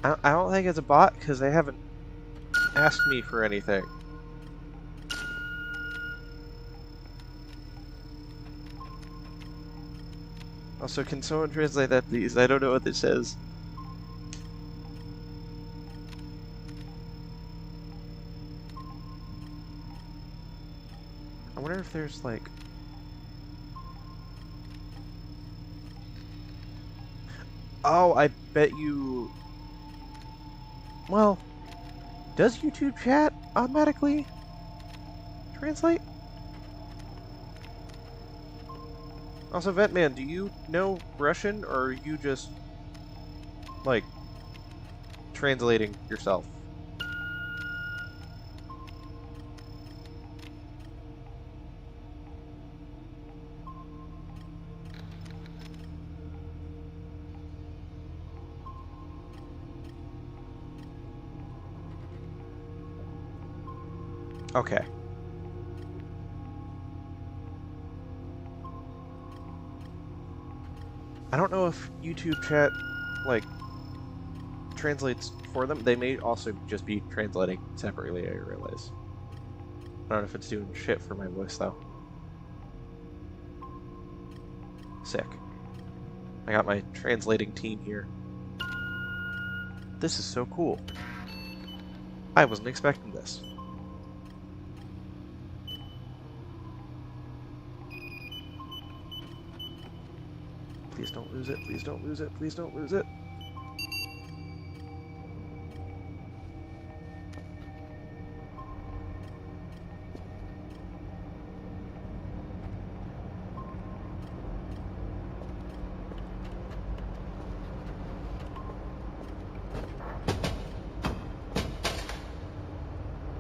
I don't think it's a bot because they haven't asked me for anything. Also, can someone translate that, please? I don't know what this says. I wonder if there's, like... Oh, I bet you... Well, does YouTube chat automatically translate? Also, Vetman, do you know Russian, or are you just, like, translating yourself? Okay. I don't know if YouTube chat, like, translates for them. They may also just be translating separately, I realize. I don't know if it's doing shit for my voice, though. Sick. I got my translating team here. This is so cool. I wasn't expecting this. Please don't lose it, please don't lose it, please don't lose it.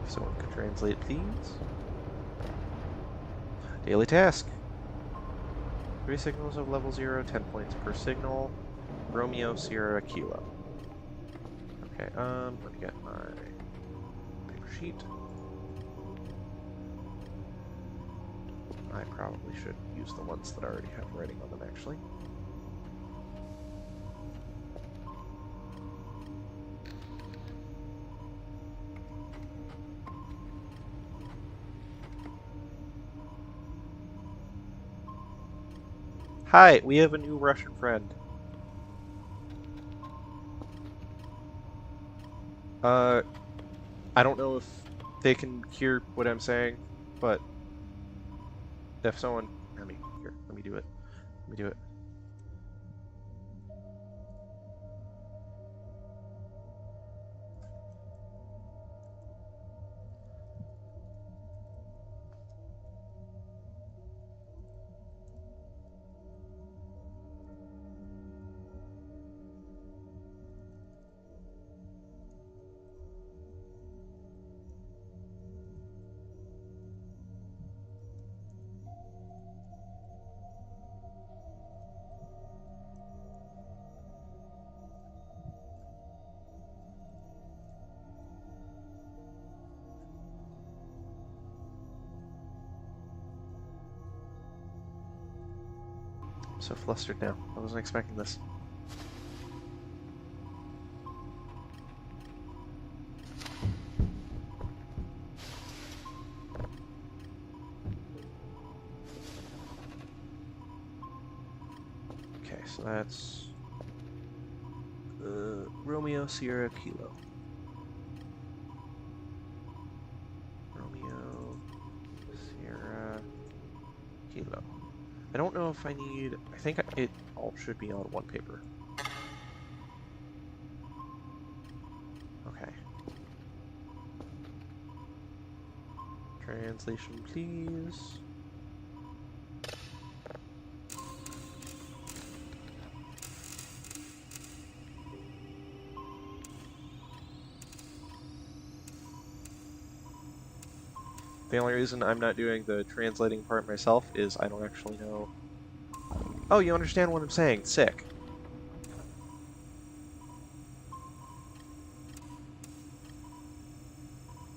If someone could translate, please. Daily task. 3 signals of level 0, 10 points per signal. Romeo, Sierra, Kilo. Okay, let me get my paper sheet. I probably should use the ones that already have writing on them, actually. Hi, we have a new Russian friend. I don't know if they can hear what I'm saying, but if someone... let me do it. Let me do it. I'm so flustered now. I wasn't expecting this. Okay, so that's Romeo, Sierra, Kilo. Romeo, Sierra, Kilo. I don't know if I need... I think it all should be on one paper. Okay. Translation, please. The only reason I'm not doing the translating part myself is I don't actually know... Oh, you understand what I'm saying. Sick.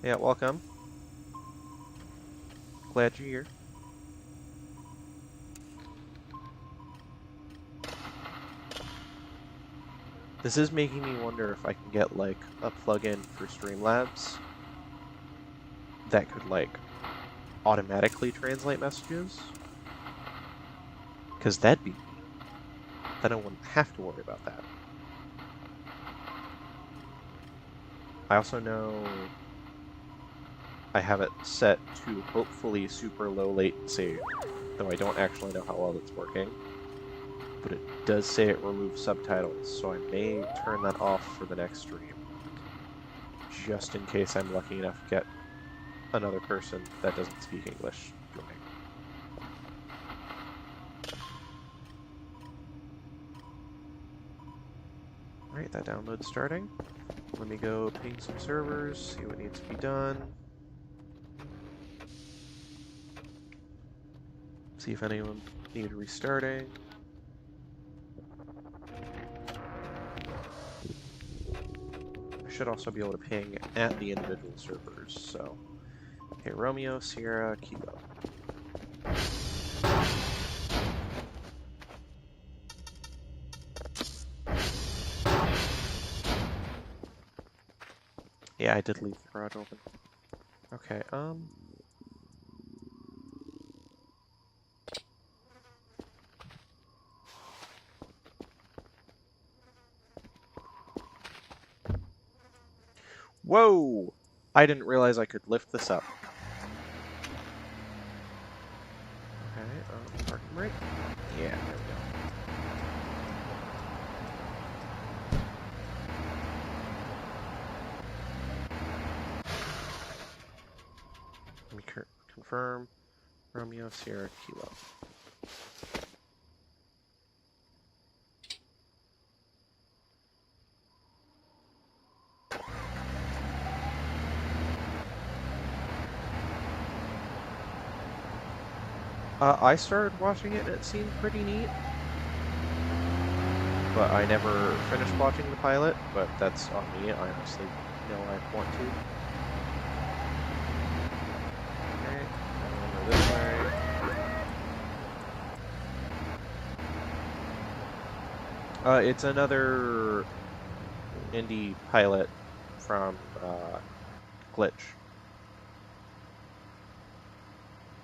Yeah, welcome. Glad you're here. This is making me wonder if I can get, like, a plugin for Streamlabs that could, like, automatically translate messages. Because that'd be neat. Then I wouldn't have to worry about that. I also know I have it set to hopefully super low latency, though I don't actually know how well it's working. But it does say it removes subtitles, so I may turn that off for the next stream. Just in case I'm lucky enough to get another person that doesn't speak English joining. Alright, that download's starting. Let me go ping some servers, see what needs to be done. See if anyone needed restarting. I should also be able to ping at the individual servers, so... Okay, Romeo, Sierra, Kilo. Yeah, I did leave the garage open. Okay, Whoa! I didn't realize I could lift this up. Okay, parking brake? Yeah, there we go. Let me confirm. Romeo, Sierra, Kilo. I started watching it and it seemed pretty neat. But I never finished watching the pilot, but that's on me. I honestly know I want to. Okay, go this way. It's another indie pilot from Glitch.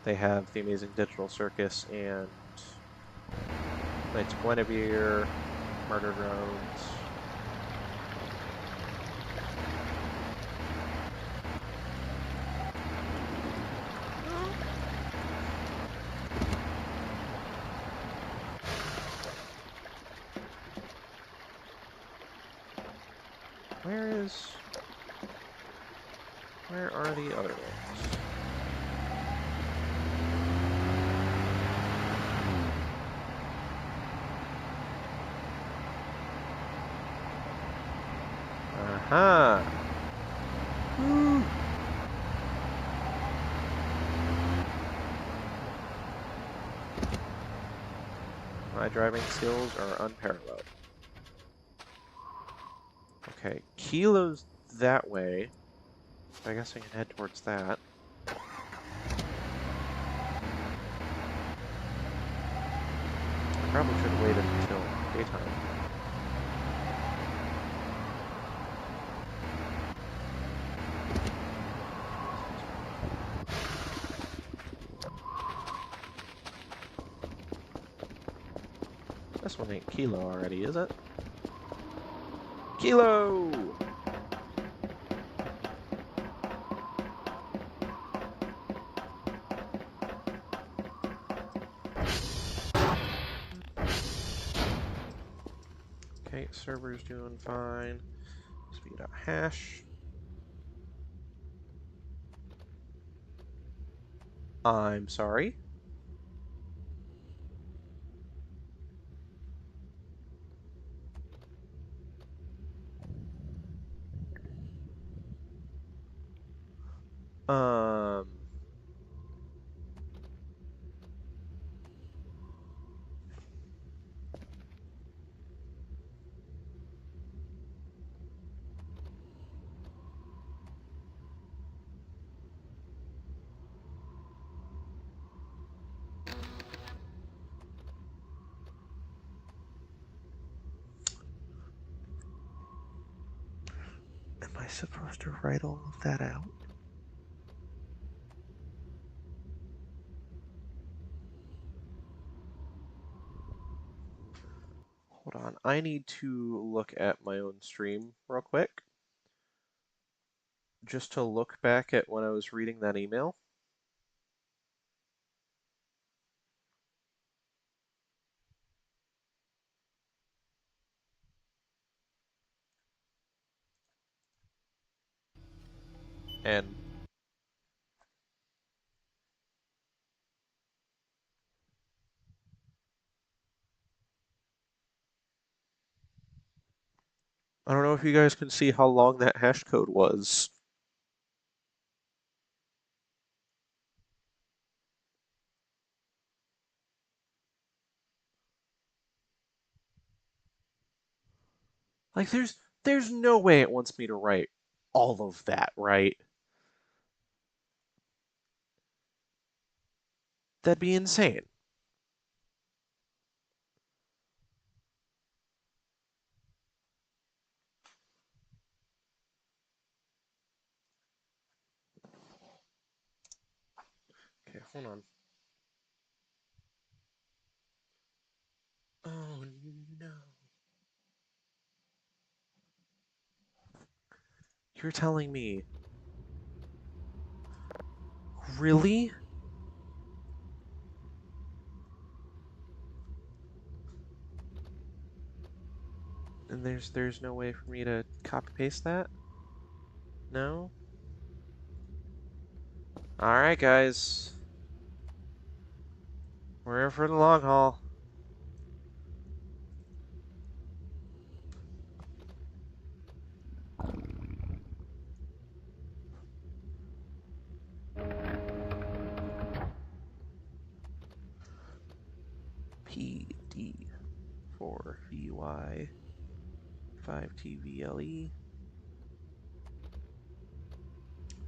They have The Amazing Digital Circus and Knights of Guinevere, Murder Drones. Where are the other ones? Aha! Woo! My driving skills are unparalleled. Okay, Kilo's that way. I guess I can head towards that. I probably should have waited until daytime. This one ain't Kilo already, is it? Kilo! Okay, server's doing fine. Speed up hash. I'm sorry. Um... supposed to write all of that out? Hold on, I need to look at my own stream real quick. Just to look back at when I was reading that email. And I don't know if you guys can see how long that hash code was. Like, there's no way it wants me to write all of that, right? That'd be insane. Okay, hold on. Oh no. You're telling me. Really? And there's no way for me to copy paste that? No? Alright guys. We're in for the long haul. PD 4 VY 5 TVLE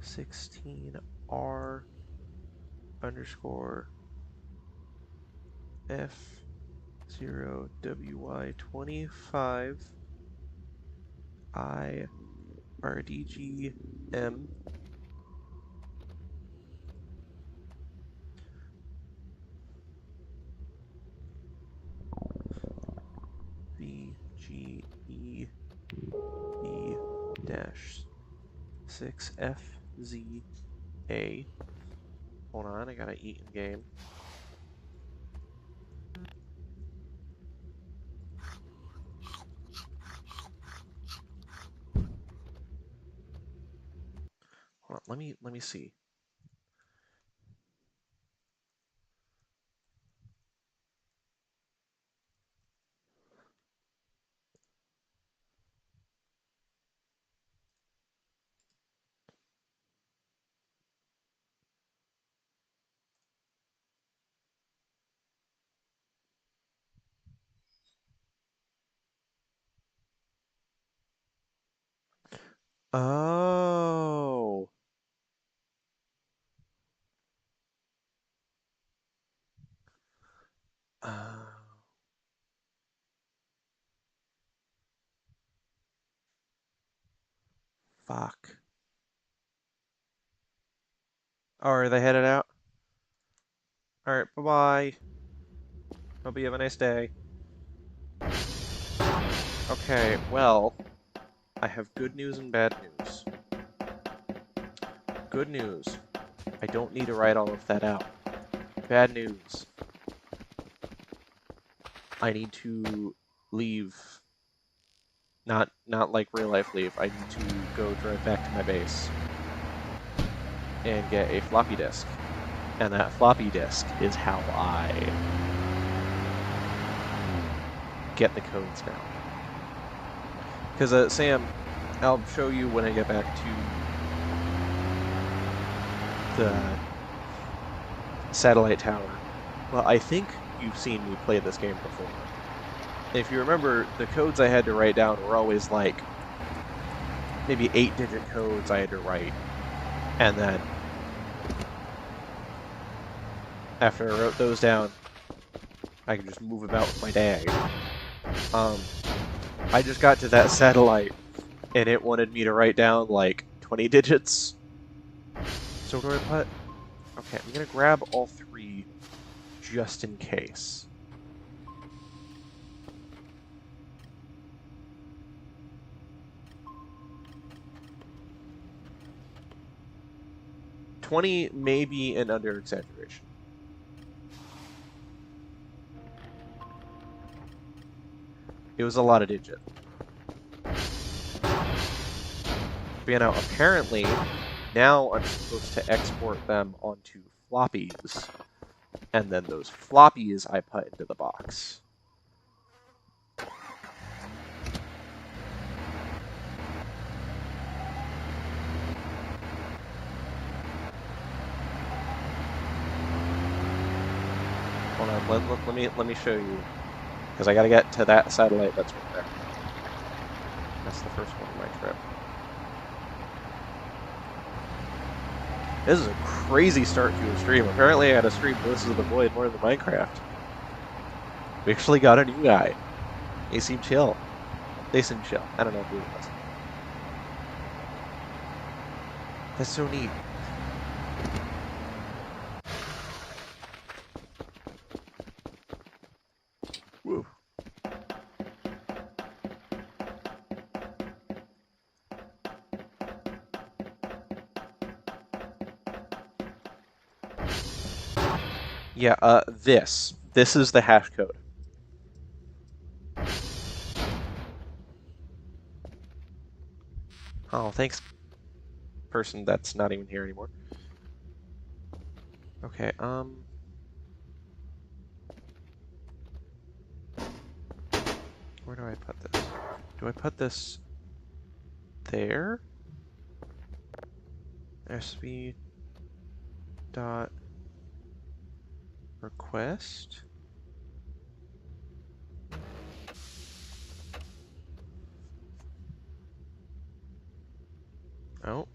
16R underscore F0 WY25 I RDGM VGE E-6FZA. Hold on, I gotta eat in game. Hold on, let me see. Oh. Fuck. Oh, are they headed out? Alright, bye-bye. Hope you have a nice day. Okay, well, I have good news and bad news. Good news. I don't need to write all of that out. Bad news. I need to leave. Not like real life leave. I need to go drive back to my base and get a floppy disk. And that floppy disk is how I get the codes now. Because, Sam, I'll show you when I get back to the satellite tower. Well, I think you've seen me play this game before. If you remember, the codes I had to write down were always like maybe 8-digit codes I had to write. And then after I wrote those down, I could just move about with my dag. I just got to that satellite and it wanted me to write down like 20 digits. So what do I put? Okay, I'm gonna grab all 3 just in case. $20 may be an under-exaggeration. It was a lot of digits. But, you know, apparently, now I'm supposed to export them onto floppies, and then those floppies I put into the box. Hold on, let me show you, because I gotta get to that satellite that's right there. That's the first one of my trip. This is a crazy start to a stream. Apparently I had a stream This is the Void more than Minecraft. We actually got a new guy. He seemed chill. They seemed chill. I don't know who it was. That's so neat. Woo. Yeah, this is the hash code. Oh, thanks, person that's not even here anymore. Okay, where do I put this? Do I put this there? SV dot request. Oh.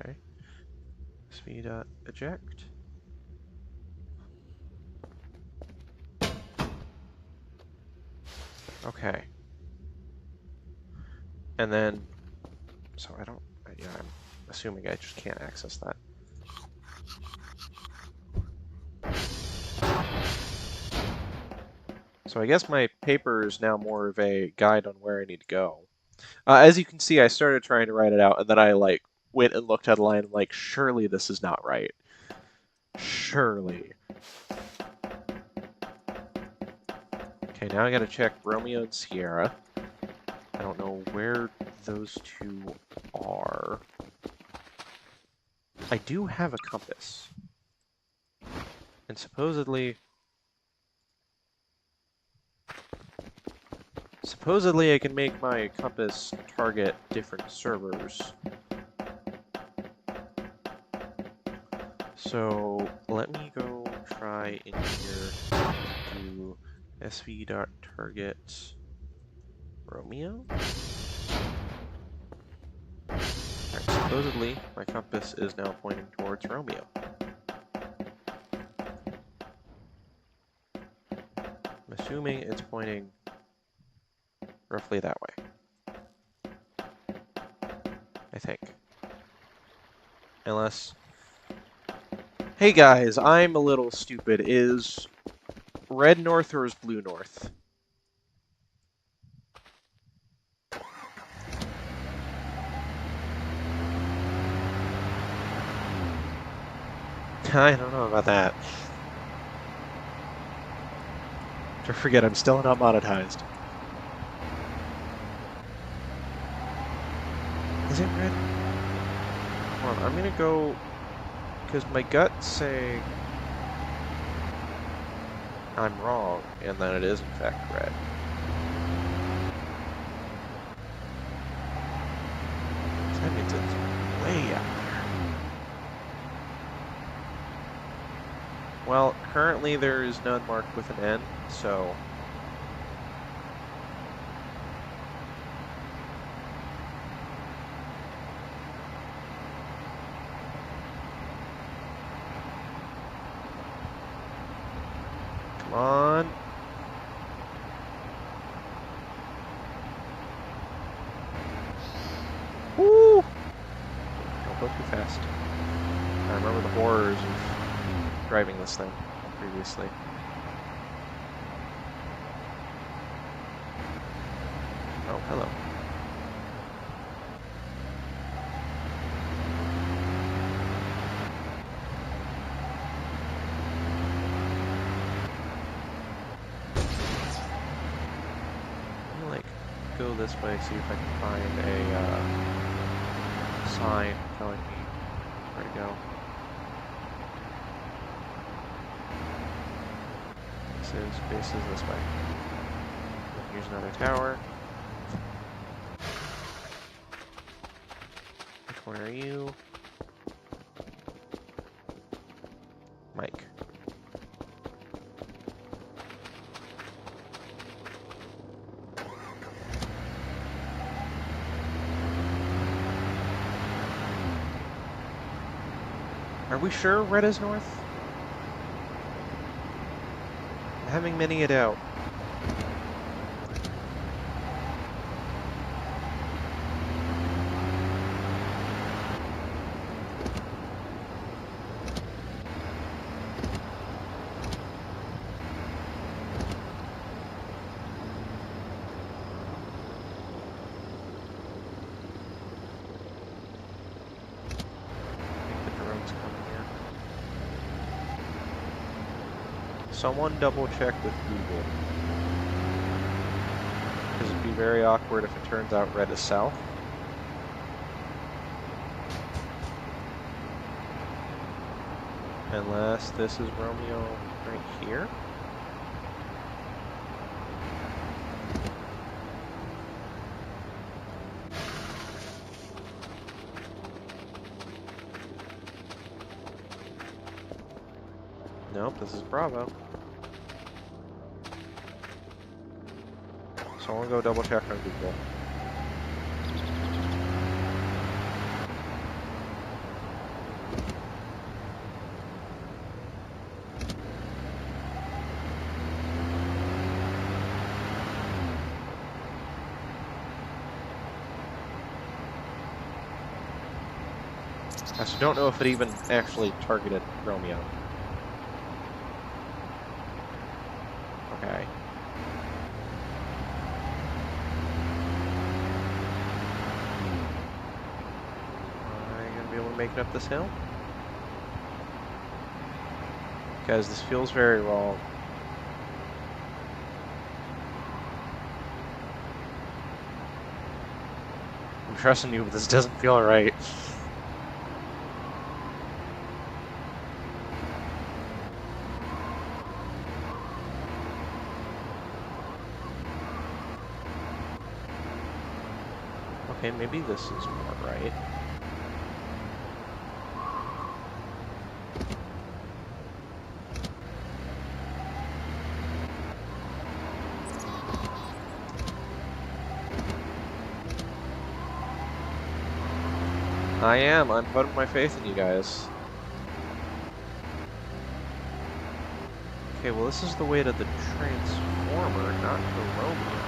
Okay. SV dot eject. Okay. And then, so I don't, yeah, I'm assuming I just can't access that. So I guess my paper is now more of a guide on where I need to go. As you can see, I started trying to write it out, and then I like went and looked at a line and like, surely this is not right. Surely. Okay, now I gotta check Romeo and Sierra. I don't know where those 2 are. I do have a compass. And supposedly I can make my compass target different servers. So let me go try in here to sv.target Romeo. Alright, supposedly my compass is now pointing towards Romeo. I'm assuming it's pointing roughly that way. I think. Unless... Hey guys, I'm a little stupid. Is red north or is blue north? I don't know about that. Don't forget, I'm still not monetized. Is it red? Hold on, I'm gonna go... Because my gut's saying I'm wrong, and that it is in fact red. That means it's way out there. Well, currently there is none marked with an N, so... Come on. go too fast. I remember the horrors of driving this thing previously. Oh, hello. Let me, like, go this way, see if I can find a sign telling me where to go. Base is this way. Here's another tower. Which one are you? Mike. Are we sure red is north? I'm having many a doubt. Someone double check with Google. Because it'd be very awkward if it turns out red is south. Unless this is Romeo right here. Nope, this is Bravo. Someone go double check on Google. I just don't know if it even actually targeted Romeo. Okay. Be able to make it up this hill? Guys, this feels very wrong. I'm trusting you, but this doesn't feel right. Okay, maybe this is more right. I am. I'm putting my faith in you guys. Okay, well this is the way to the Transformer, not to Romeo.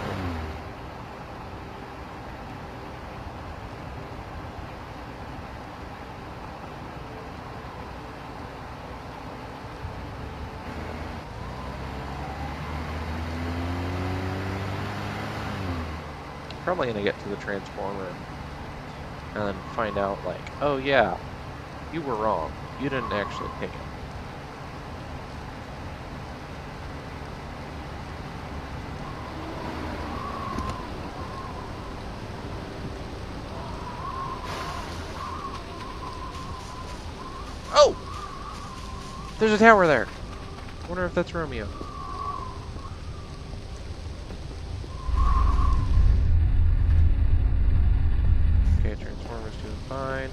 Probably gonna get to the Transformer and then find out, like, oh yeah, you were wrong. You didn't actually pick it. Oh! There's a tower there. I wonder if that's Romeo. Okay, Transformer's doing fine.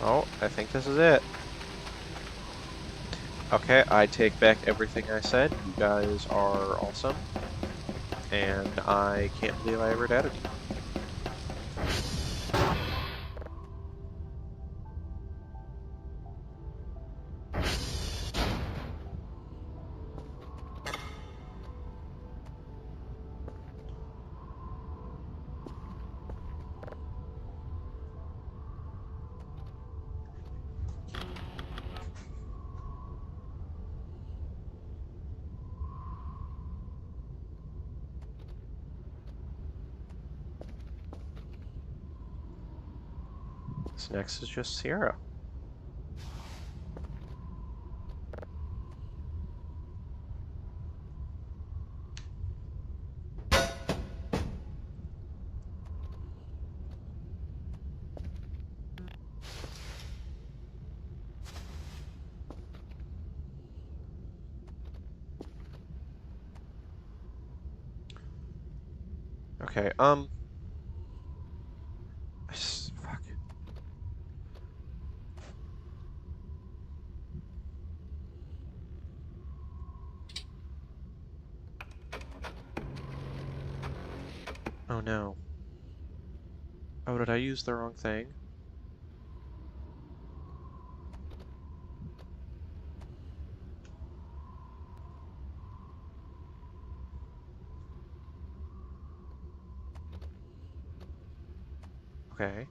Oh, I think this is it. Okay, I take back everything I said. You guys are awesome. And I can't believe I ever doubted you. This next is just Sierra. Okay, fuck. Oh no. Oh, did I use the wrong thing? Okay.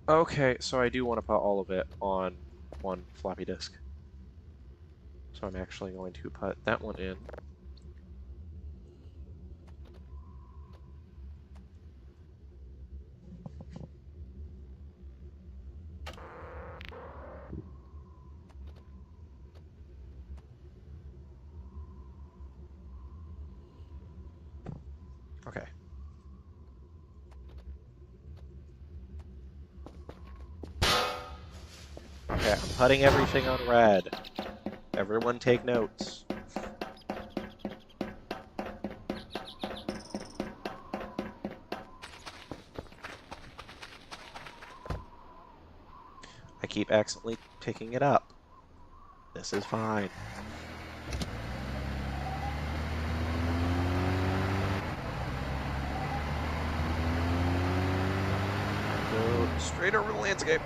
Okay, so I do want to put all of it on one floppy disk. So I'm actually going to put that one in. Okay. Okay, I'm putting everything on red. Everyone take notes. I keep accidentally picking it up. This is fine. Go straight over the landscape.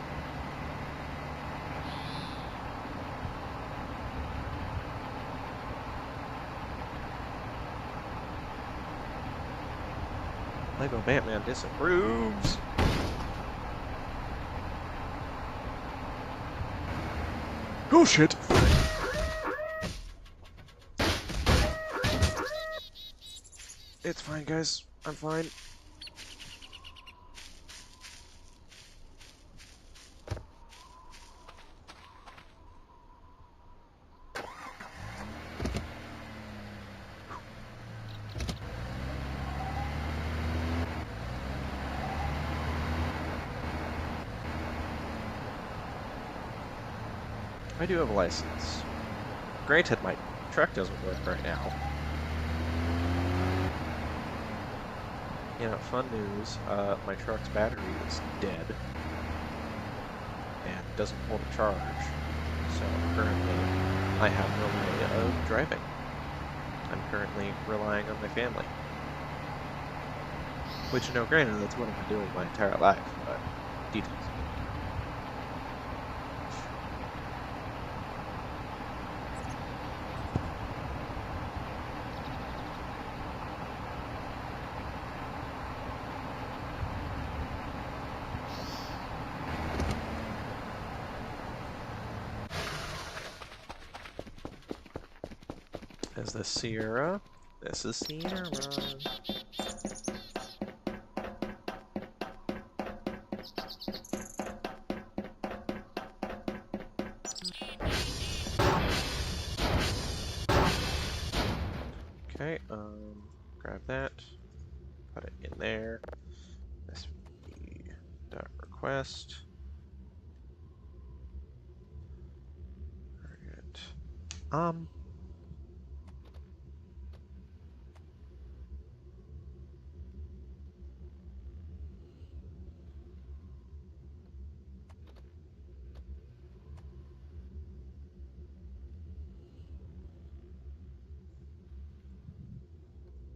Lego Batman disapproves. Oh shit! It's fine, guys. I'm fine. I do have a license. Granted, my truck doesn't work right now. You know, fun news, my truck's battery is dead and doesn't hold a charge. So currently, I have no way of driving. I'm currently relying on my family. Which, you know, granted, that's what I've been doing my entire life, but details. Is this Sierra? This is Sierra. grab that, put it in there. SV.request. Target.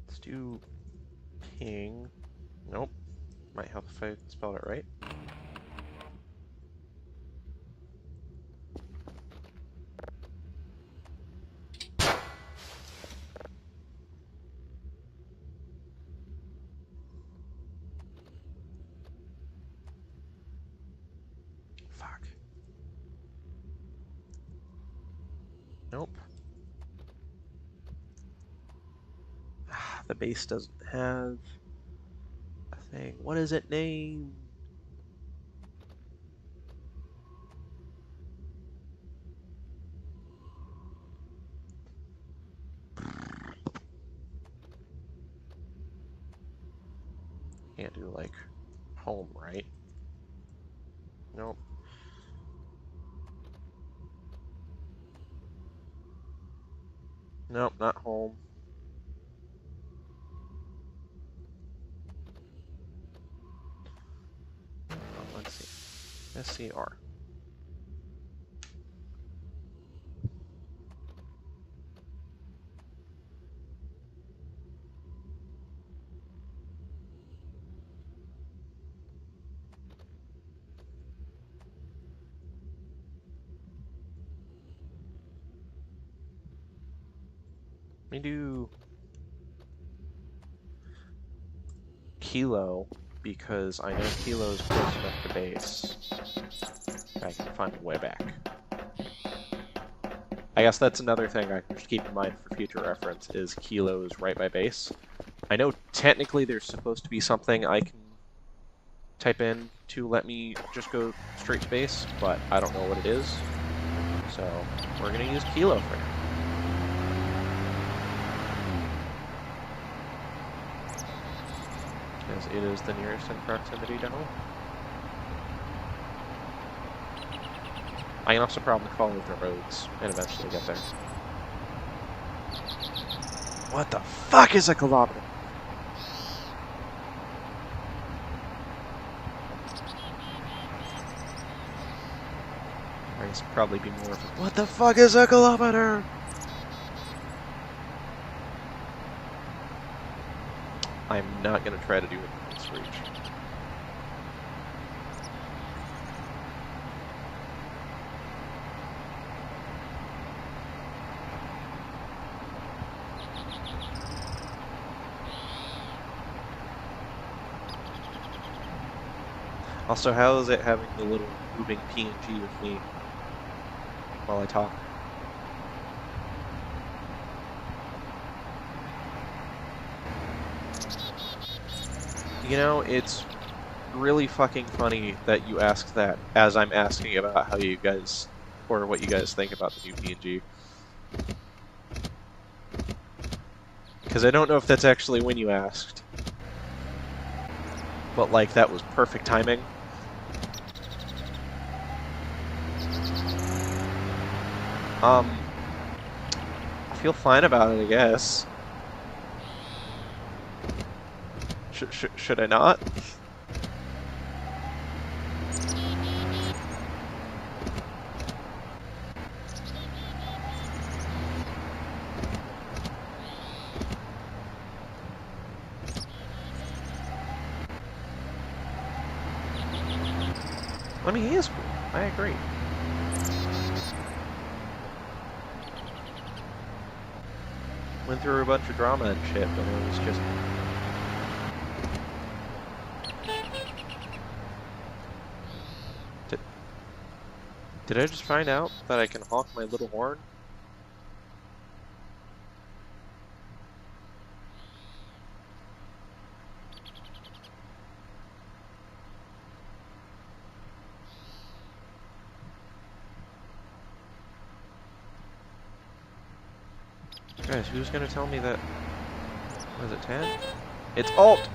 Let's do ping. Nope. Might help if I spelled it right. Fuck. Nope. The base doesn't have a thing. What is it named? Can't do like home, right? Nope. Nope, not home. Let's see. SCR. Let me do Kilo, because I know Kilo is close enough to base. I can find a way back. I guess that's another thing I should keep in mind for future reference, is Kilo is right by base. I know technically there's supposed to be something I can type in to let me just go straight to base, but I don't know what it is. So we're going to use Kilo for now. As it is the nearest in proximity to home. I can also probably follow the roads and eventually get there. What the fuck is a kilometer? I guess probably be more of a, what the fuck is a kilometer? I'm not going to try to do it in this reach. Also, how is it having the little moving PNG with me while I talk? You know, it's really fucking funny that you ask that as I'm asking about how you guys, or what you guys think about the new PNG. Because I don't know if that's actually when you asked. But, like, that was perfect timing. I feel fine about it, I guess. Should I not? I mean, he is cool. I agree. Went through a bunch of drama and shit, but it was just... Did I just find out that I can honk my little horn? Guys, who's gonna tell me that Was it 10? It's Alt!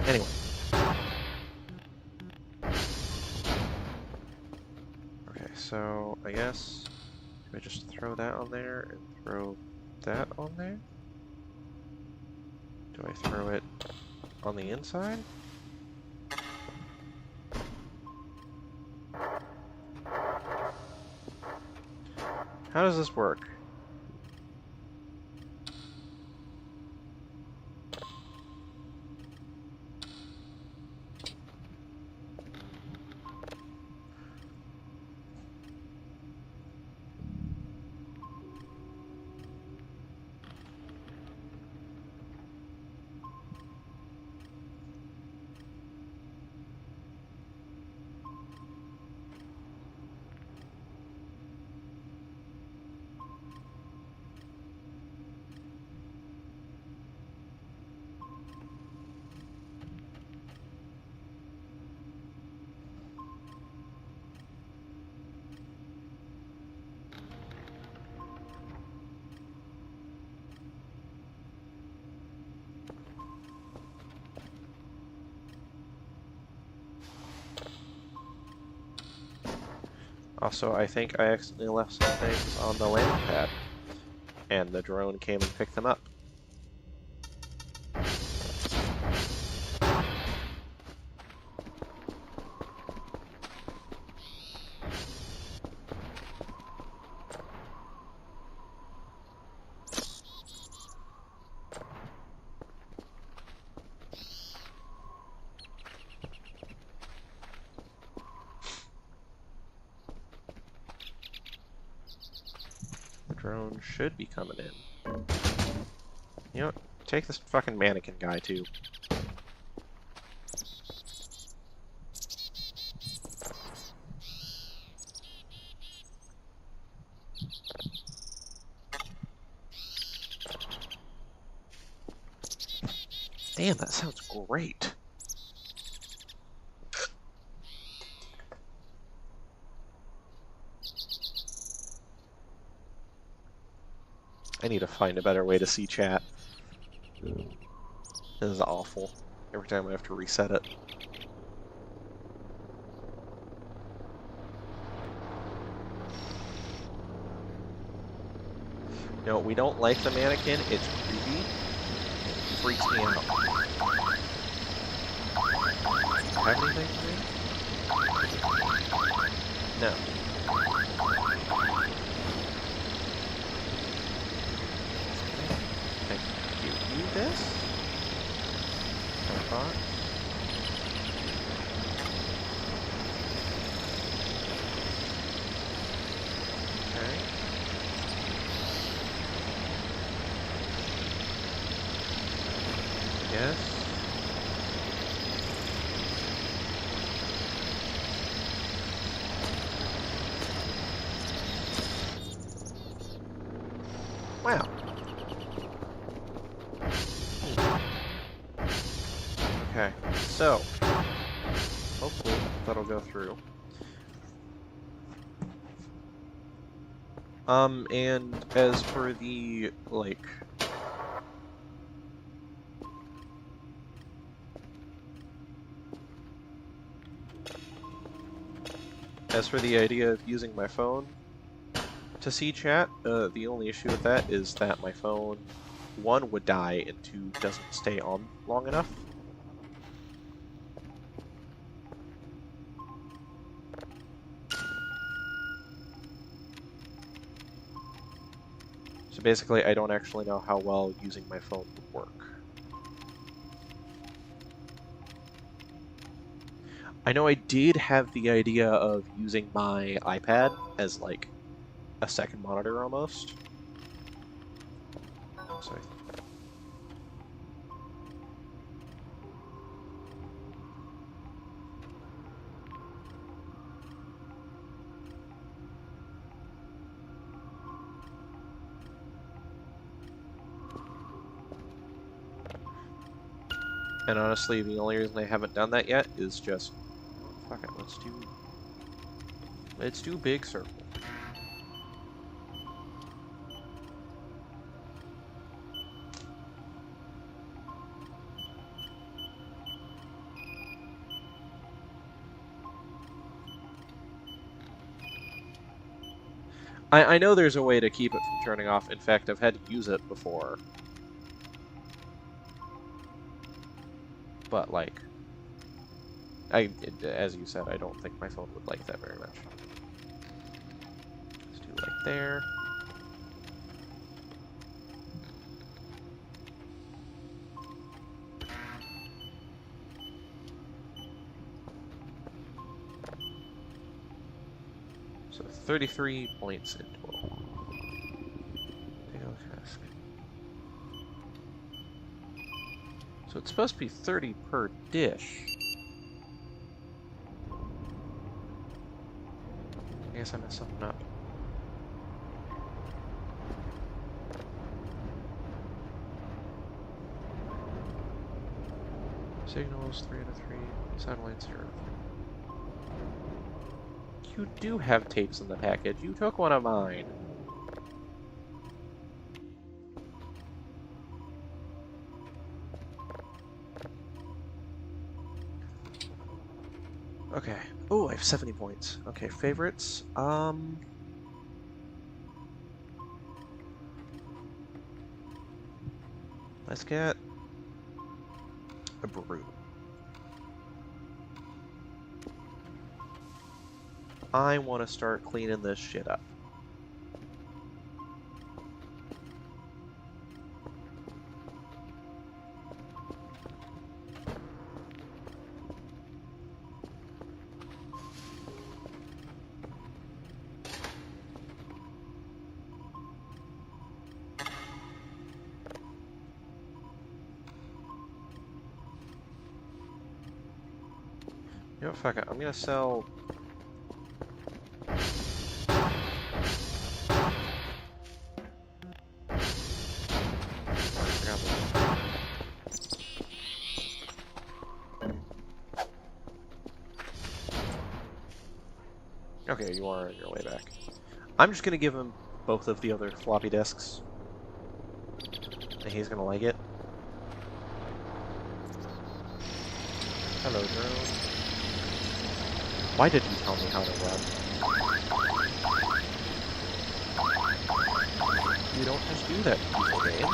Anyway. Okay, so I guess do I just throw that on there and throw that on there? Do I throw it on the inside? How does this work? Also, I think I accidentally left some things on the landing pad, and the drone came and picked them up. The drone should be coming in. You know what? Take this fucking mannequin guy, too. Damn, that sounds great. I need to find a better way to see chat. This is awful. Every time I have to reset it. No, we don't like the mannequin. It's creepy. It freaks me out. Have anything for me? No. Can I give you this? Box? Okay. Yes. Wow. Okay, so hopefully that'll go through. And as for the, like, as for the idea of using my phone to see chat, the only issue with that is that my phone, 1, would die, and 2, doesn't stay on long enough. So basically, I don't actually know how well using my phone would work. I know I did have the idea of using my iPad as, like, a second monitor almost. So And honestly, the only reason I haven't done that yet is just... Fuck it, let's do big circle. I know there's a way to keep it from turning off. In fact, I've had to use it before. But, like... as you said, I don't think my phone would like that very much. Let's do like there. So 33 points in total. So it's supposed to be 30 per dish. I guess I messed something up. Signals 3 out of 3. Satellites 0. You do have tapes in the package. You took one of mine. Okay. Oh, I have 70 points. Okay, favorites. Let's get a brew. I want to start cleaning this shit up. You know what, fuck it. I'm gonna sell... Okay, you are on your way back. I'm just gonna give him both of the other floppy disks. And he's gonna like it. Hello, drone. Why did you tell me how to run? You don't just do that, evil game.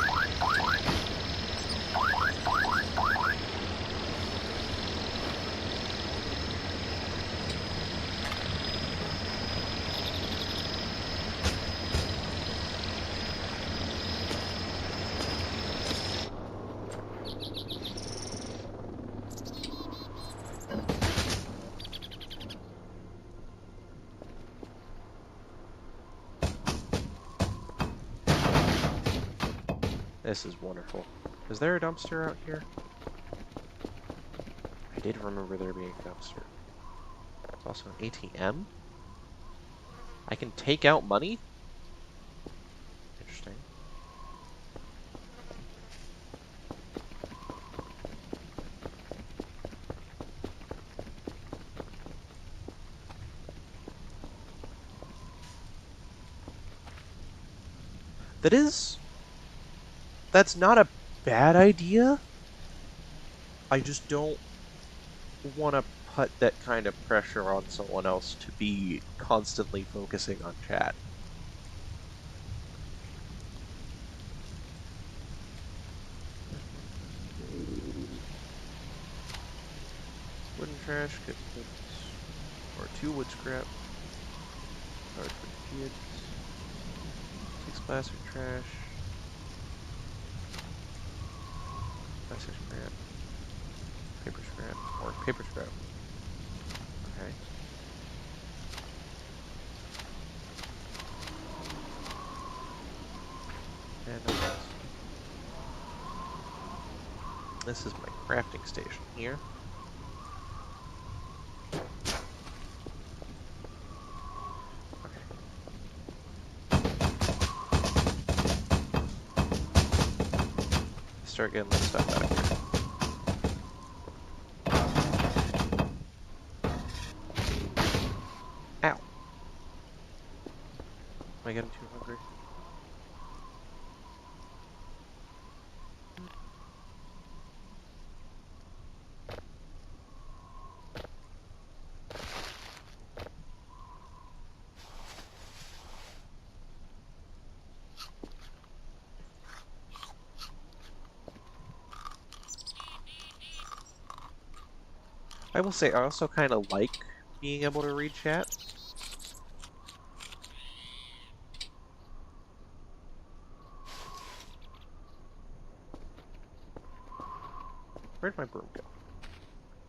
This is wonderful. Is there a dumpster out here? I did remember there being a dumpster. There's also an ATM? I can take out money? Interesting. That's not a bad idea. I just don't want to put that kind of pressure on someone else to be constantly focusing on chat. Wooden trash, get wood, or 2 wood scrap. Hard for kids. 6 plastic trash. Plastic scrap. Paper scrap. Or paper scrap. Okay. And this is my crafting station here. Start getting this stuff out of here. I getting too hungry? I will say, I also kind of like being able to read chat. Where'd my broom go?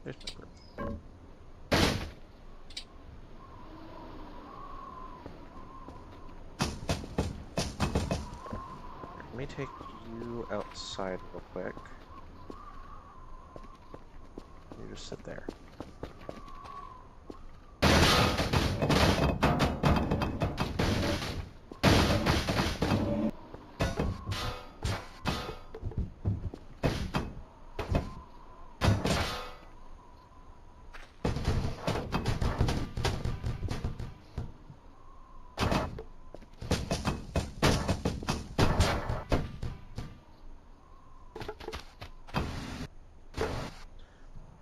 There's my broom. Let me take you outside real quick. You just sit there.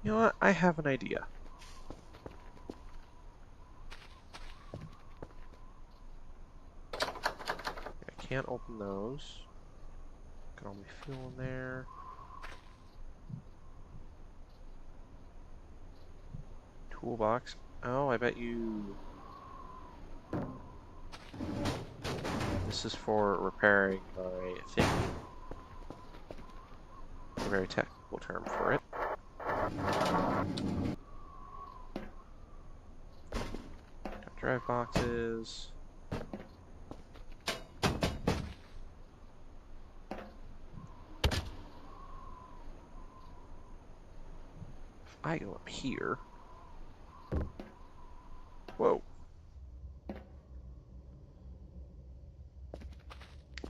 You know what? I have an idea. I can't open those. Got all my fuel in there. Toolbox. Oh, I bet you... This is for repairing my thingy. A very technical term for it. Got drive boxes. If I go up here... Whoa.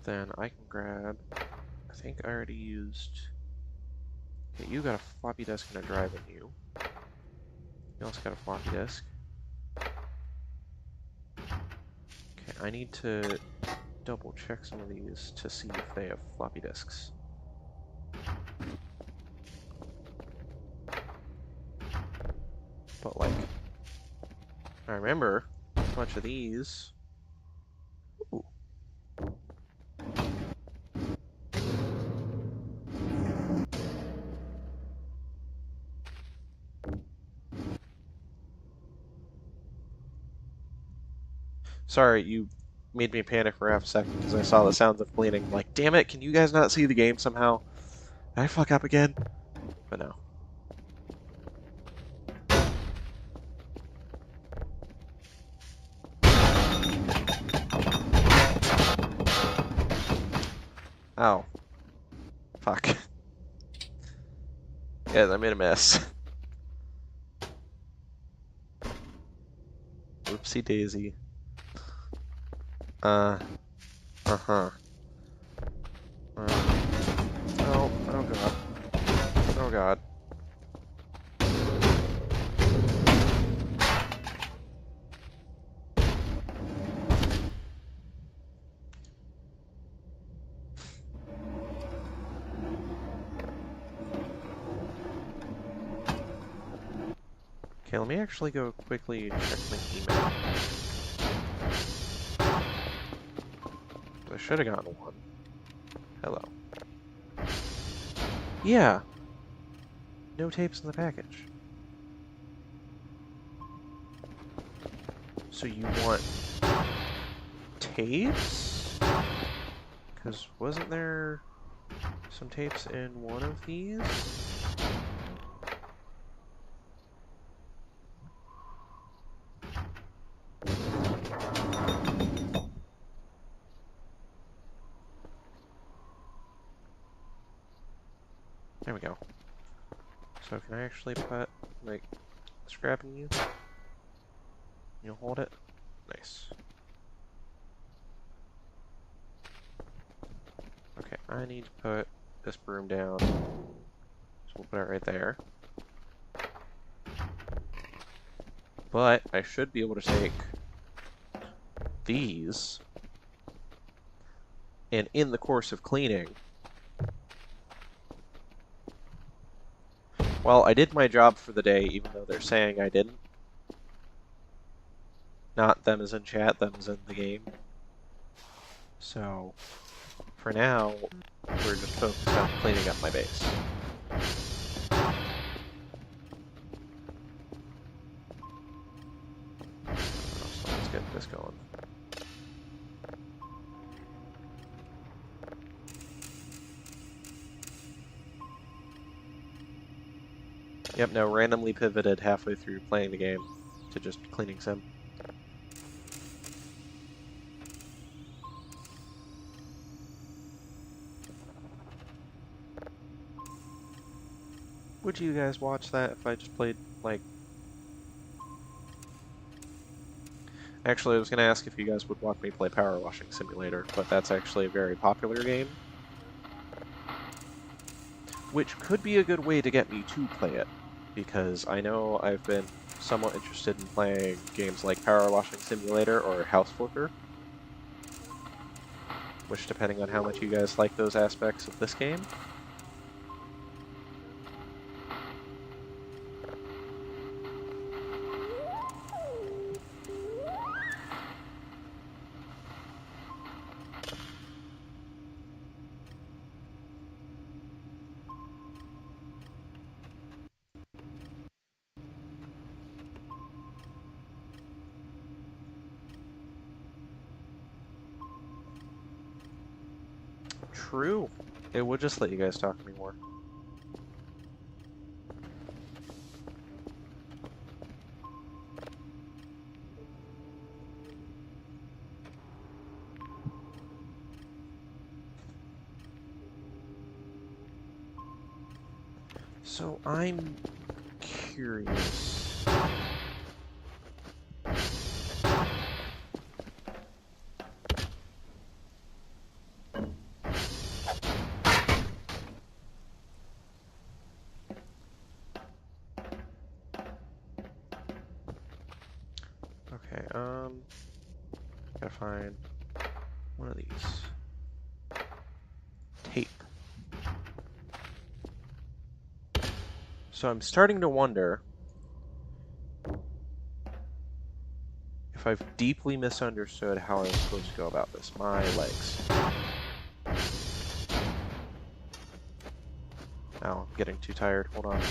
Then I can grab... I think I already used... Okay, you got a floppy disk and a drive in you. You also got a floppy disk. Okay, I need to double check some of these to see if they have floppy disks. But like, I remember a bunch of these. Ooh. Sorry, you made me panic for half a second because I saw the sounds of cleaning. I'm like, damn it, can you guys not see the game somehow? Did I fuck up again? But no. Ow. Fuck. Yeah, I made a mess. Oopsie daisy. Uh-huh. Oh god. Oh god. Okay, let me actually go quickly check my email. I should have gotten one. Hello. Yeah. No tapes in the package. So you want tapes? Because wasn't there some tapes in one of these? There we go. So can I actually put, like, scrap in you? You'll hold it? Nice. Okay, I need to put this broom down. So we'll put it right there. But I should be able to take these And in the course of cleaning, well, I did my job for the day, even though they're saying I didn't. Not them as in chat, them as in the game. So, for now, we're just focused on cleaning up my base. So let's get this going. Yep, now randomly pivoted halfway through playing the game to just cleaning sim. Would you guys watch that if I just played, like... Actually, I was going to ask if you guys would want me to play Power Washing Simulator, but that's actually a very popular game. Which could be a good way to get me to play it, because I know I've been somewhat interested in playing games like Power Washing Simulator or House Flipper, which, depending on how much you guys like those aspects of this game, true, it would just let you guys talk to me more. So I'm curious. Okay, gotta find one of these. Tape. So I'm starting to wonder if I've deeply misunderstood how I'm supposed to go about this. My legs. Oh, I'm getting too tired. Hold on.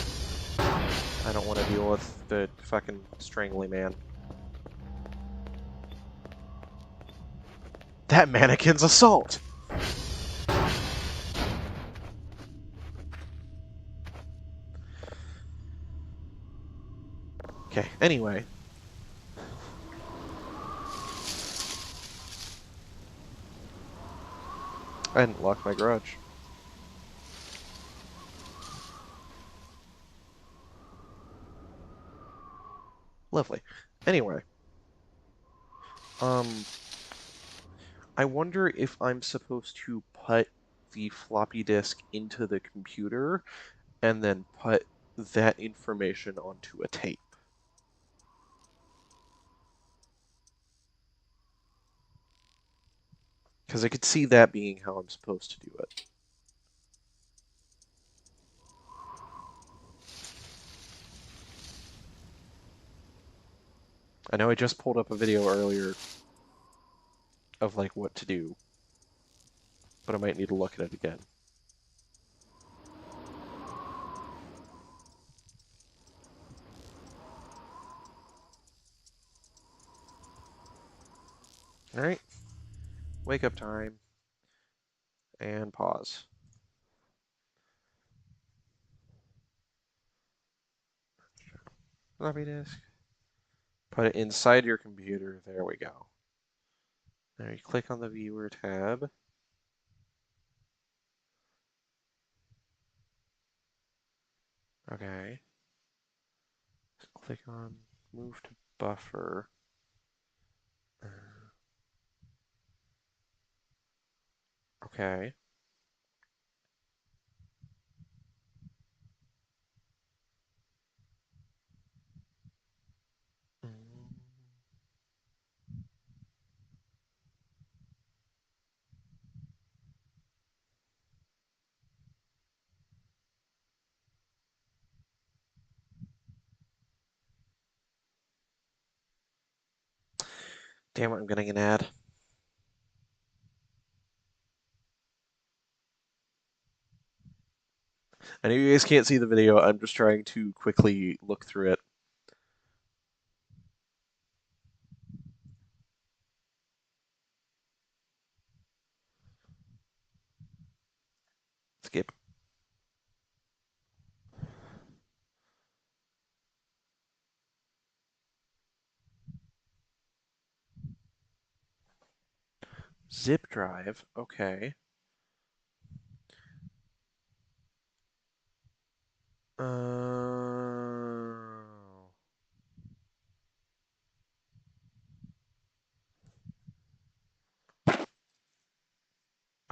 I don't want to deal with the fucking strangly man. That mannequin's assault! Okay, anyway. I didn't lock my garage. Lovely. Anyway. I wonder if I'm supposed to put the floppy disk into the computer and then put that information onto a tape. Because I could see that being how I'm supposed to do it. I know I just pulled up a video earlier of, like, what to do, but I might need to look at it again. Alright. Wake up time. And pause. Floppy disk. Put it inside your computer. There we go. Now you click on the viewer tab. Okay. Click on move to buffer. Okay. Damn it, I'm getting an ad. I know you guys can't see the video, I'm just trying to quickly look through it. Skip. Zip drive, okay.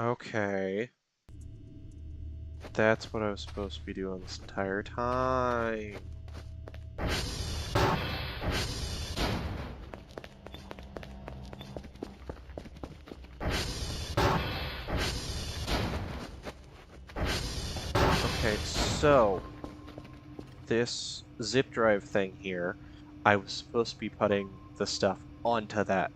Okay. That's what I was supposed to be doing this entire time. Okay, so this zip drive thing here, I was supposed to be putting the stuff onto that.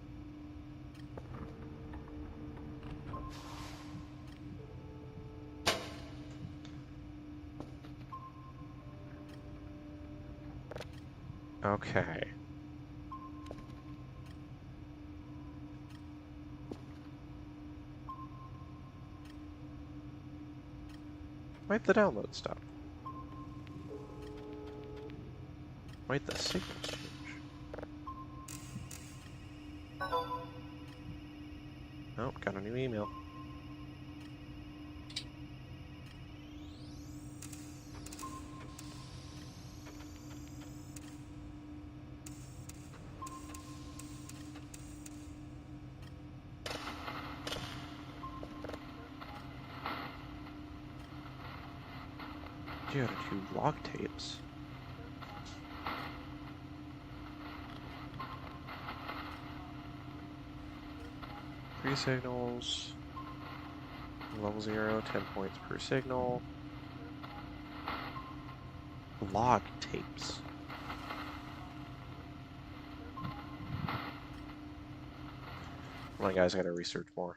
Okay. Why'd the download stop? Why'd the signals change? Oh, got a new email. You gotta do log tapes. Three signals. Level 0, 10 points per signal. Log tapes. Come on, guys, I gotta research more.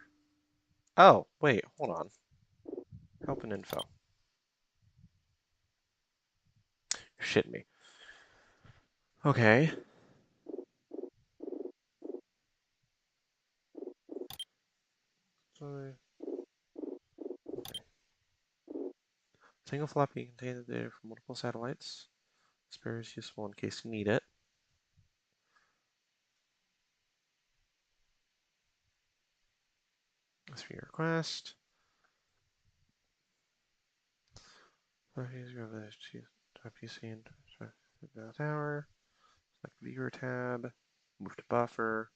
Oh, wait, hold on. Help and info. Shit me. Okay. Sorry. Okay. Single floppy contains the data from multiple satellites. Spare is useful in case you need it. That's for your request. Top PC and tower. Select viewer tab. Move to buffer.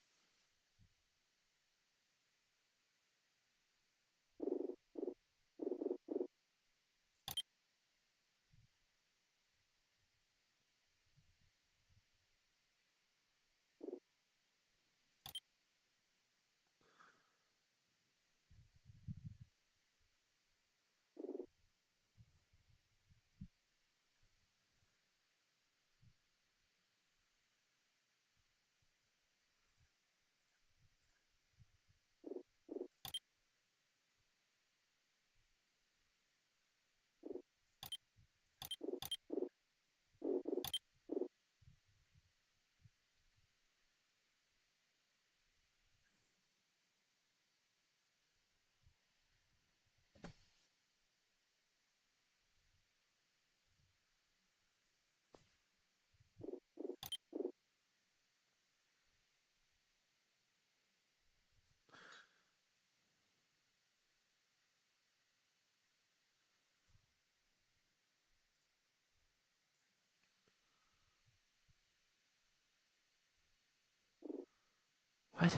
What?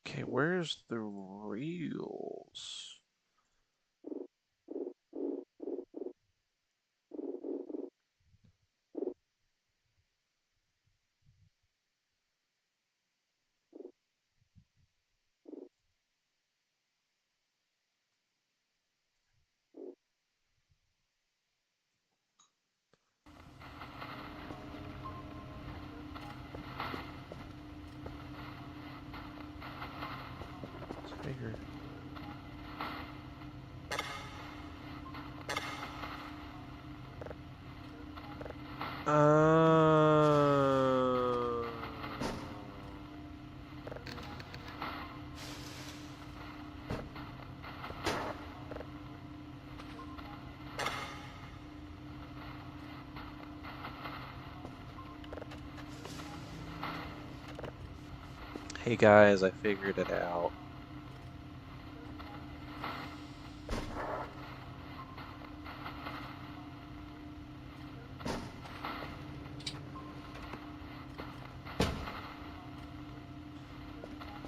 Okay, where's the reels? figured. Hey guys, I figured it out.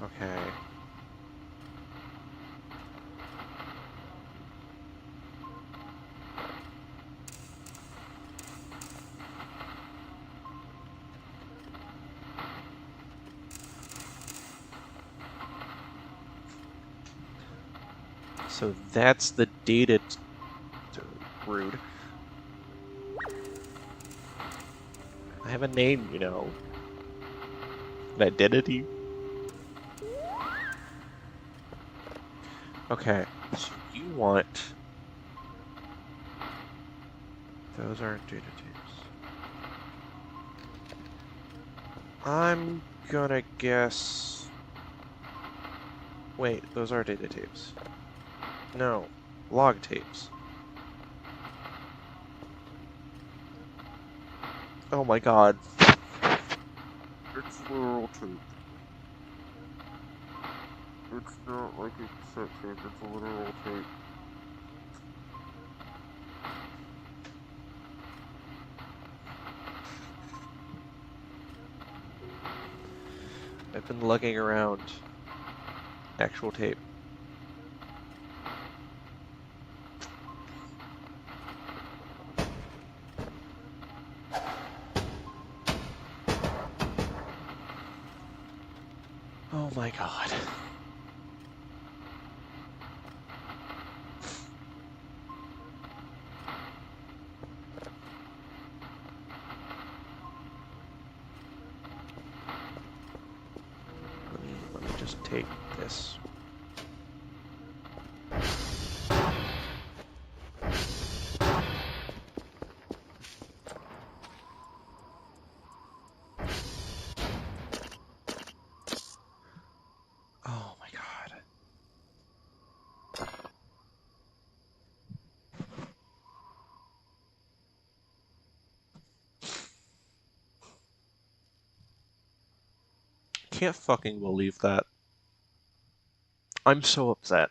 Okay. So that's the data rude. I have a name, you know. An identity. Okay, so you want... Those aren't data tapes. I'm gonna guess... Wait, those are data tapes. No, log tapes. Oh my god. It's literal tape. It's not like a cassette tape, it's a literal tape. I've been lugging around actual tape. Oh my god. Let me just take this. Oh my god. Can't fucking believe that. I'm so upset.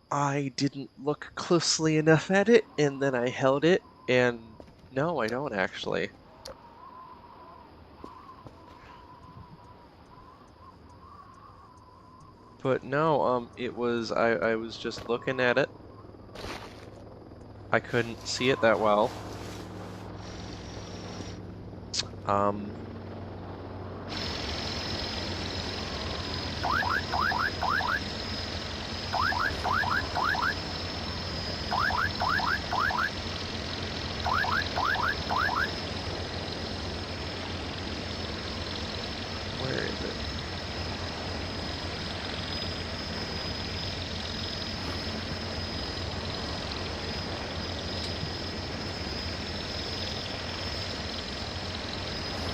I didn't look closely enough at it, and then I held it, and no, I don't actually. But no, it was, I was just looking at it. I couldn't see it that well. Where is it?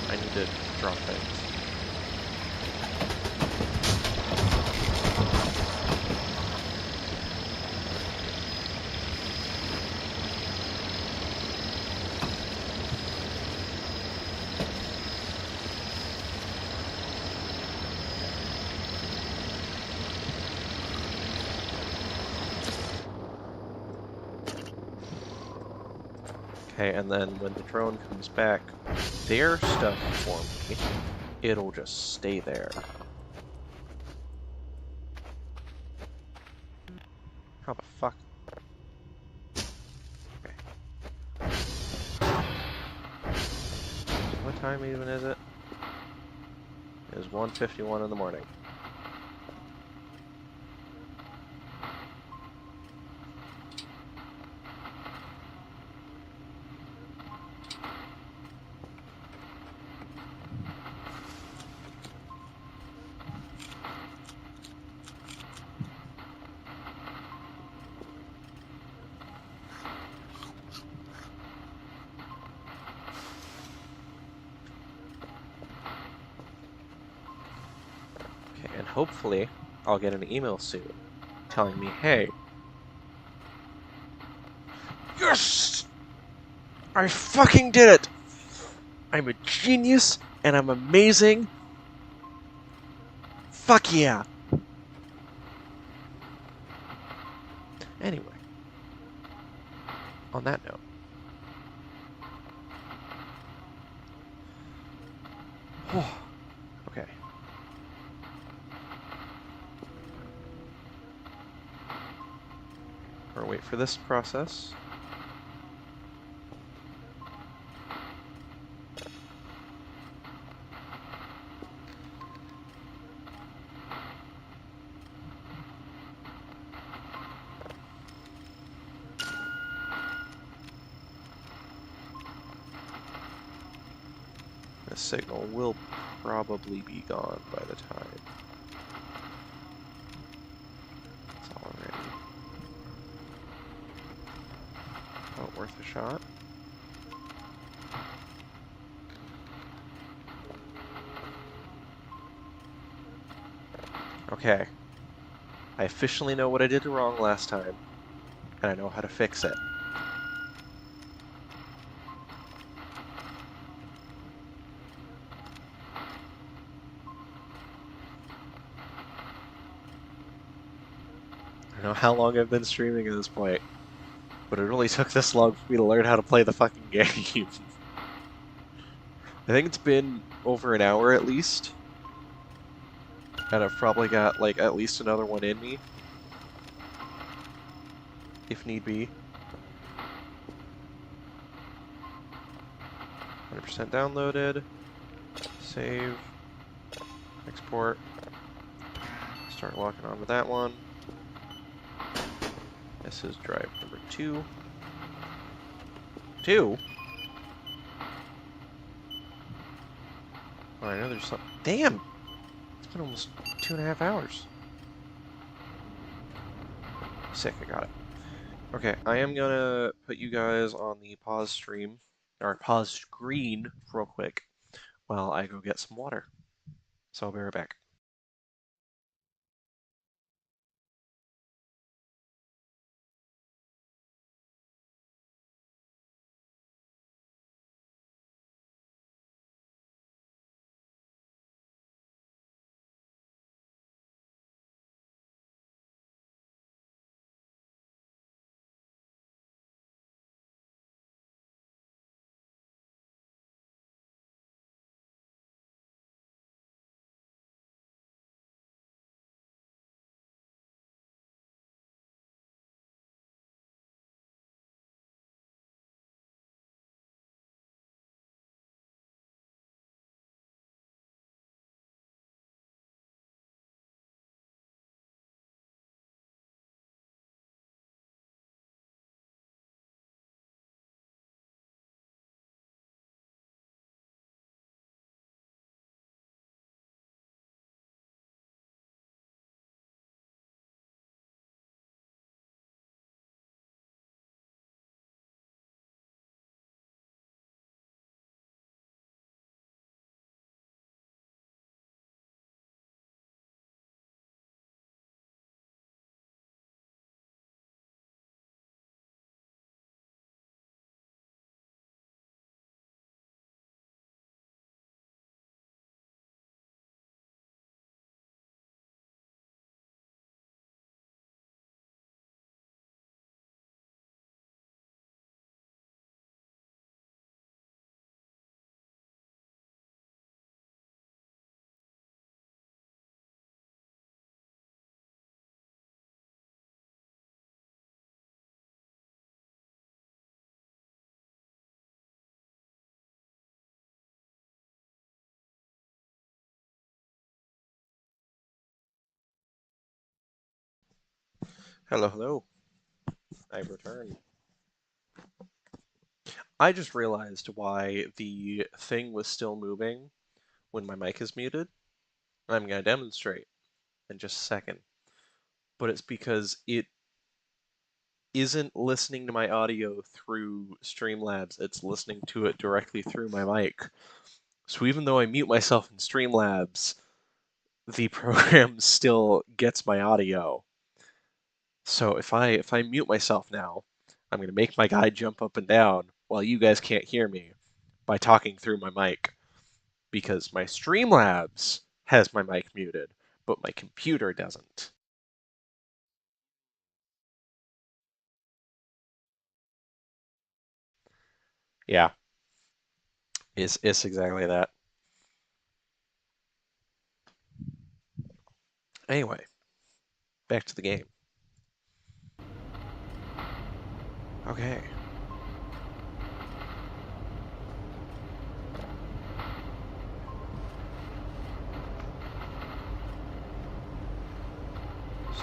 I need to drop things. Okay, and then when the drone comes back, their stuff for me, it'll just stay there. How the fuck? Okay. What time even is it? It is 1:51 in the morning. hopefully I'll get an email soon telling me, hey, yes! I fucking did it! I'm a genius, and I'm amazing. Fuck yeah! Anyway, on that note, okay. We're gonna wait for this process. The signal will probably be gone by the time it's all ready. Oh, worth a shot. Okay. I officially know what I did wrong last time, and I know how to fix it. I don't know how long I've been streaming at this point, but it really took this long for me to learn how to play the fucking game. I think it's been over an hour at least, and I've probably got, like, at least another one in me, if need be. 100% downloaded. Save. Export. Start locking onto that one. This is drive number 2. 2? Oh, I know there's some. Damn! It's been almost 2.5 hours. Sick, I got it. Okay, I am gonna put you guys on the pause stream, or pause screen, real quick, while I go get some water. So I'll be right back. Hello, hello. I've returned. I just realized why the thing was still moving when my mic is muted. I'm going to demonstrate in just a second. But it's because it isn't listening to my audio through Streamlabs, it's listening to it directly through my mic. So even though I mute myself in Streamlabs, the program still gets my audio. So if I mute myself now, I'm gonna make my guy jump up and down while you guys can't hear me by talking through my mic, because my Streamlabs has my mic muted, but my computer doesn't. Yeah, it's exactly that. Anyway, back to the game. Okay.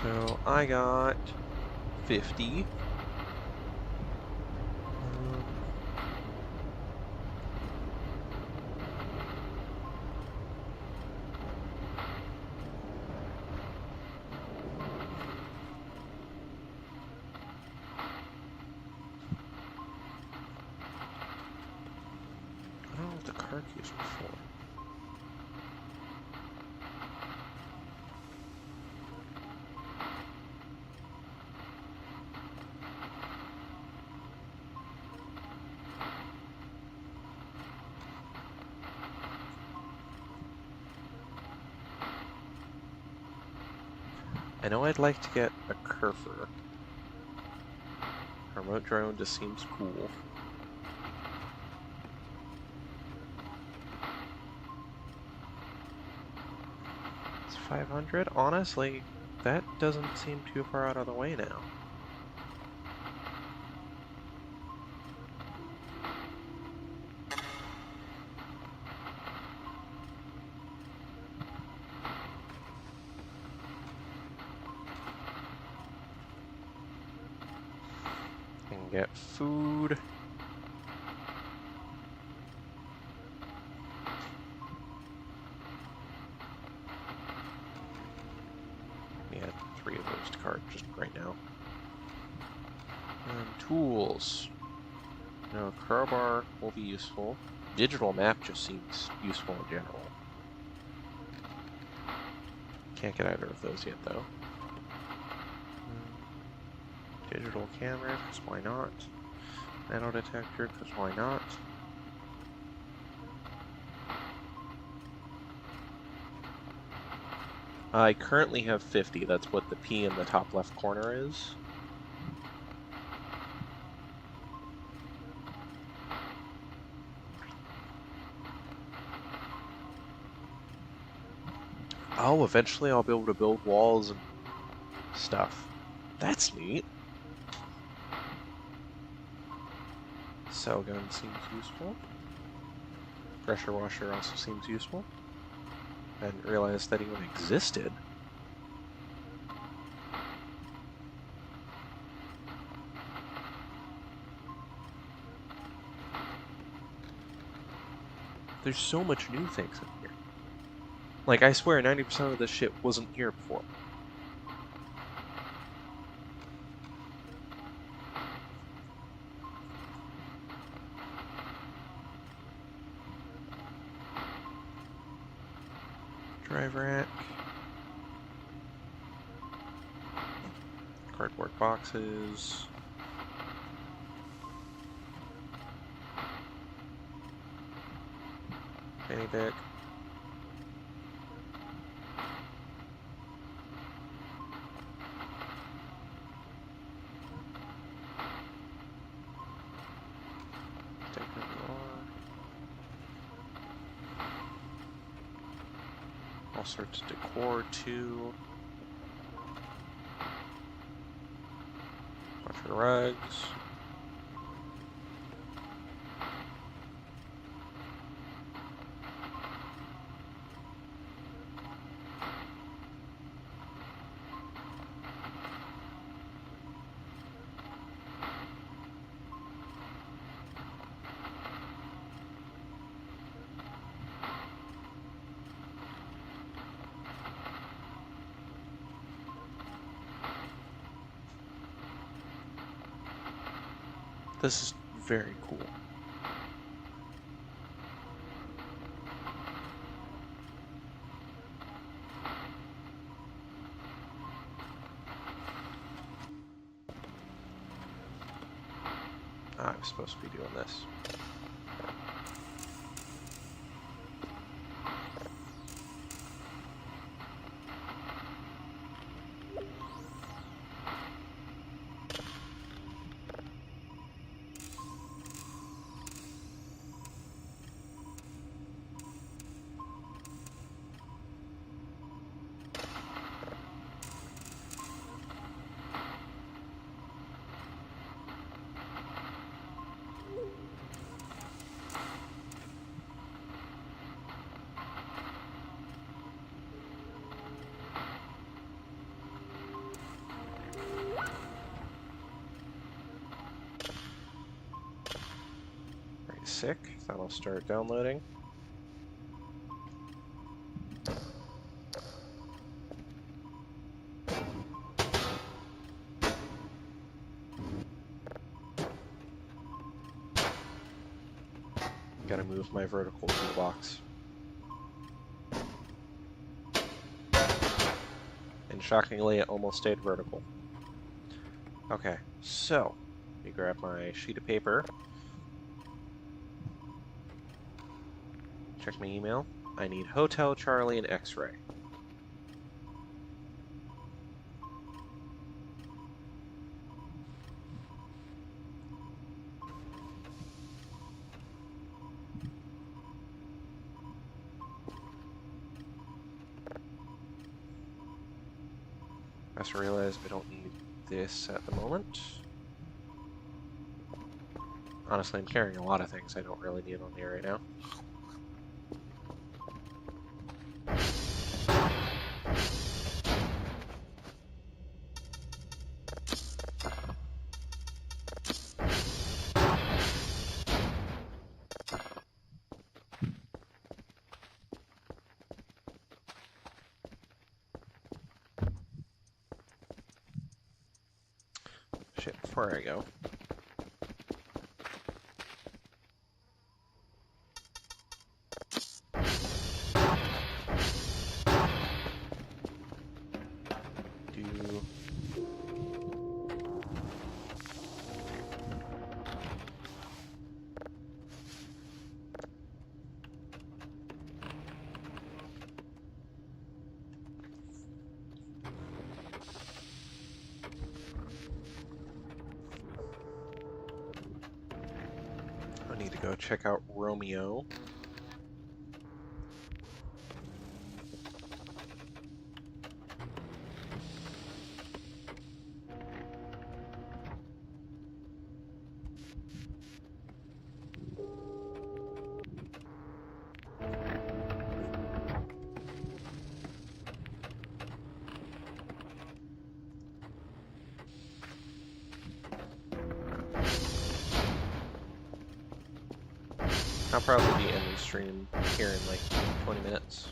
So I got 50. I don't know what the car keys were for. I know I'd like to get a Kerfer. A remote drone just seems cool. It's 500? Honestly, that doesn't seem too far out of the way now. I can get food. Yeah, 3 of those to cart just right now. And tools. No, crowbar will be useful. Digital map just seems useful in general. Can't get either of those yet, though. Digital camera, because why not? Metal detector, because why not? I currently have 50. That's what the P in the top left corner is. Oh, eventually I'll be able to build walls and stuff. That's neat. Cell gun seems useful. Pressure washer also seems useful. I didn't realize that even existed. There's so much new things in here. Like, I swear 90% of this shit wasn't here before. Drive rack. Cardboard boxes. Fanny pack. All sorts of decor too. Bunch of rugs. This is very cool. was supposed to be doing this. Sick. That'll start downloading. Gotta move my vertical toolbox. And shockingly, it almost stayed vertical. Okay, so let me grab my sheet of paper. Check my email. I need Hotel Charlie and X-ray. I just realized I don't need this at the moment. Honestly, I'm carrying a lot of things I don't really need on me right now. Shit, before I go. I need to go check out Romeo. I'll probably be ending the stream here in like 20 minutes.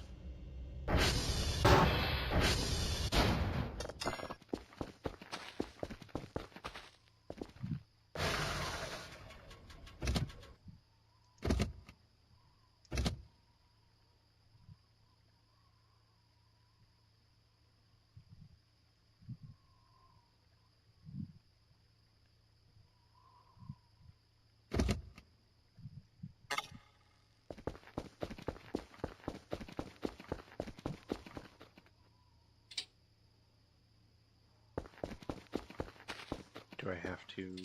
Do I have to...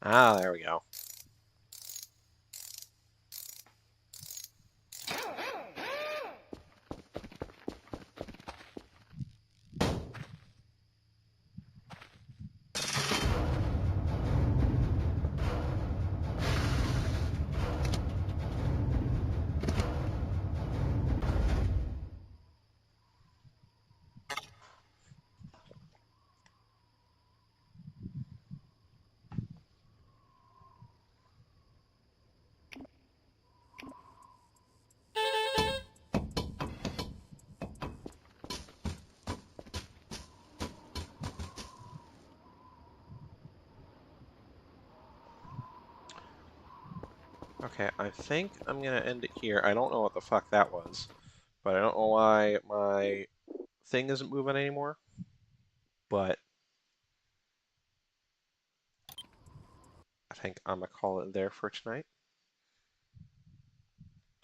Ah, there we go. Okay, I think I'm gonna end it here. I don't know what the fuck that was, but I don't know why my thing isn't moving anymore. But I think I'm gonna call it there for tonight,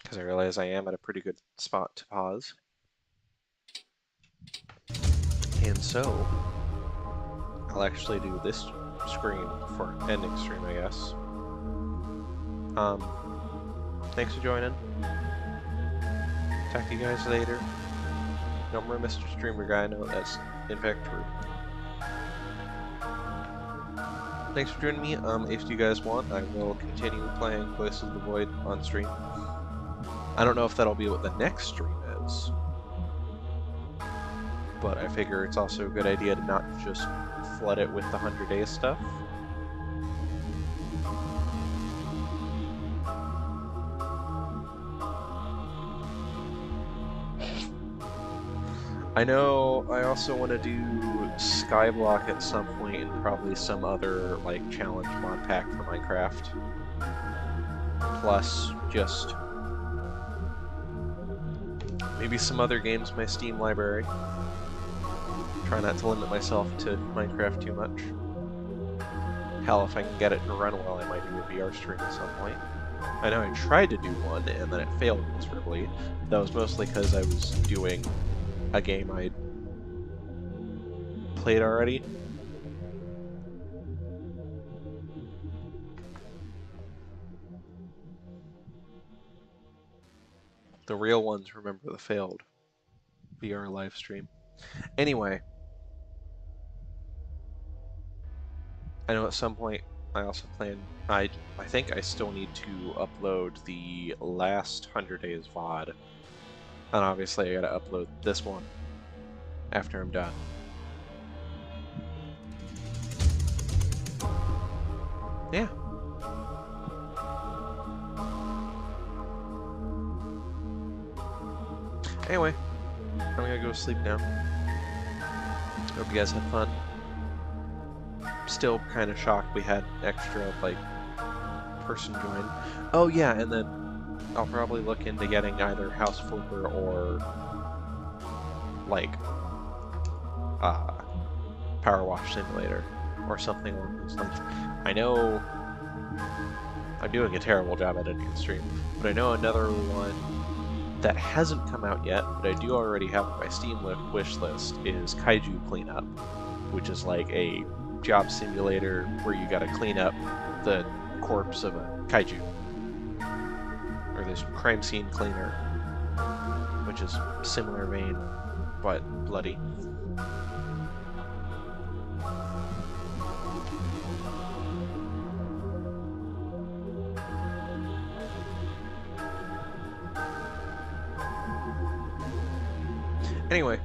because I realize I am at a pretty good spot to pause. And so, I'll actually do this screen for ending stream, I guess. Thanks for joining. Talk to you guys later. No more Mr. Streamer Guy, no, that's in fact true. Thanks for joining me. If you guys want, I will continue playing Voices of the Void on stream. I don't know if that'll be what the next stream is, but I figure it's also a good idea to not just flood it with the 100 Days stuff. I know I also want to do Skyblock at some point and probably some other like challenge mod pack for Minecraft. Plus just maybe some other games in my Steam library. Try not to limit myself to Minecraft too much. Hell, if I can get it to run well, I might do a VR stream at some point. I know I tried to do one and then it failed miserably. That was mostly because I was doing a game I'd played already. The real ones remember the failed VR live stream. Anyway, I know at some point I also plan, I think I still need to upload the last 100 Days VOD. And obviously I gotta upload this one after I'm done. Yeah. Anyway, I'm gonna go to sleep now. Hope you guys had fun. Still kind of shocked we had extra, like, person join. Oh yeah, and then I'll probably look into getting either House Flipper or, like, Power Wash Simulator or something along those lines. I know I'm doing a terrible job editing the stream, but I know another one that hasn't come out yet, but I do already have on my Steam wish list, is Kaiju Cleanup, which is like a job simulator where you gotta clean up the corpse of a kaiju. Or this crime scene cleaner, which is similar vein, but bloody. Anyway,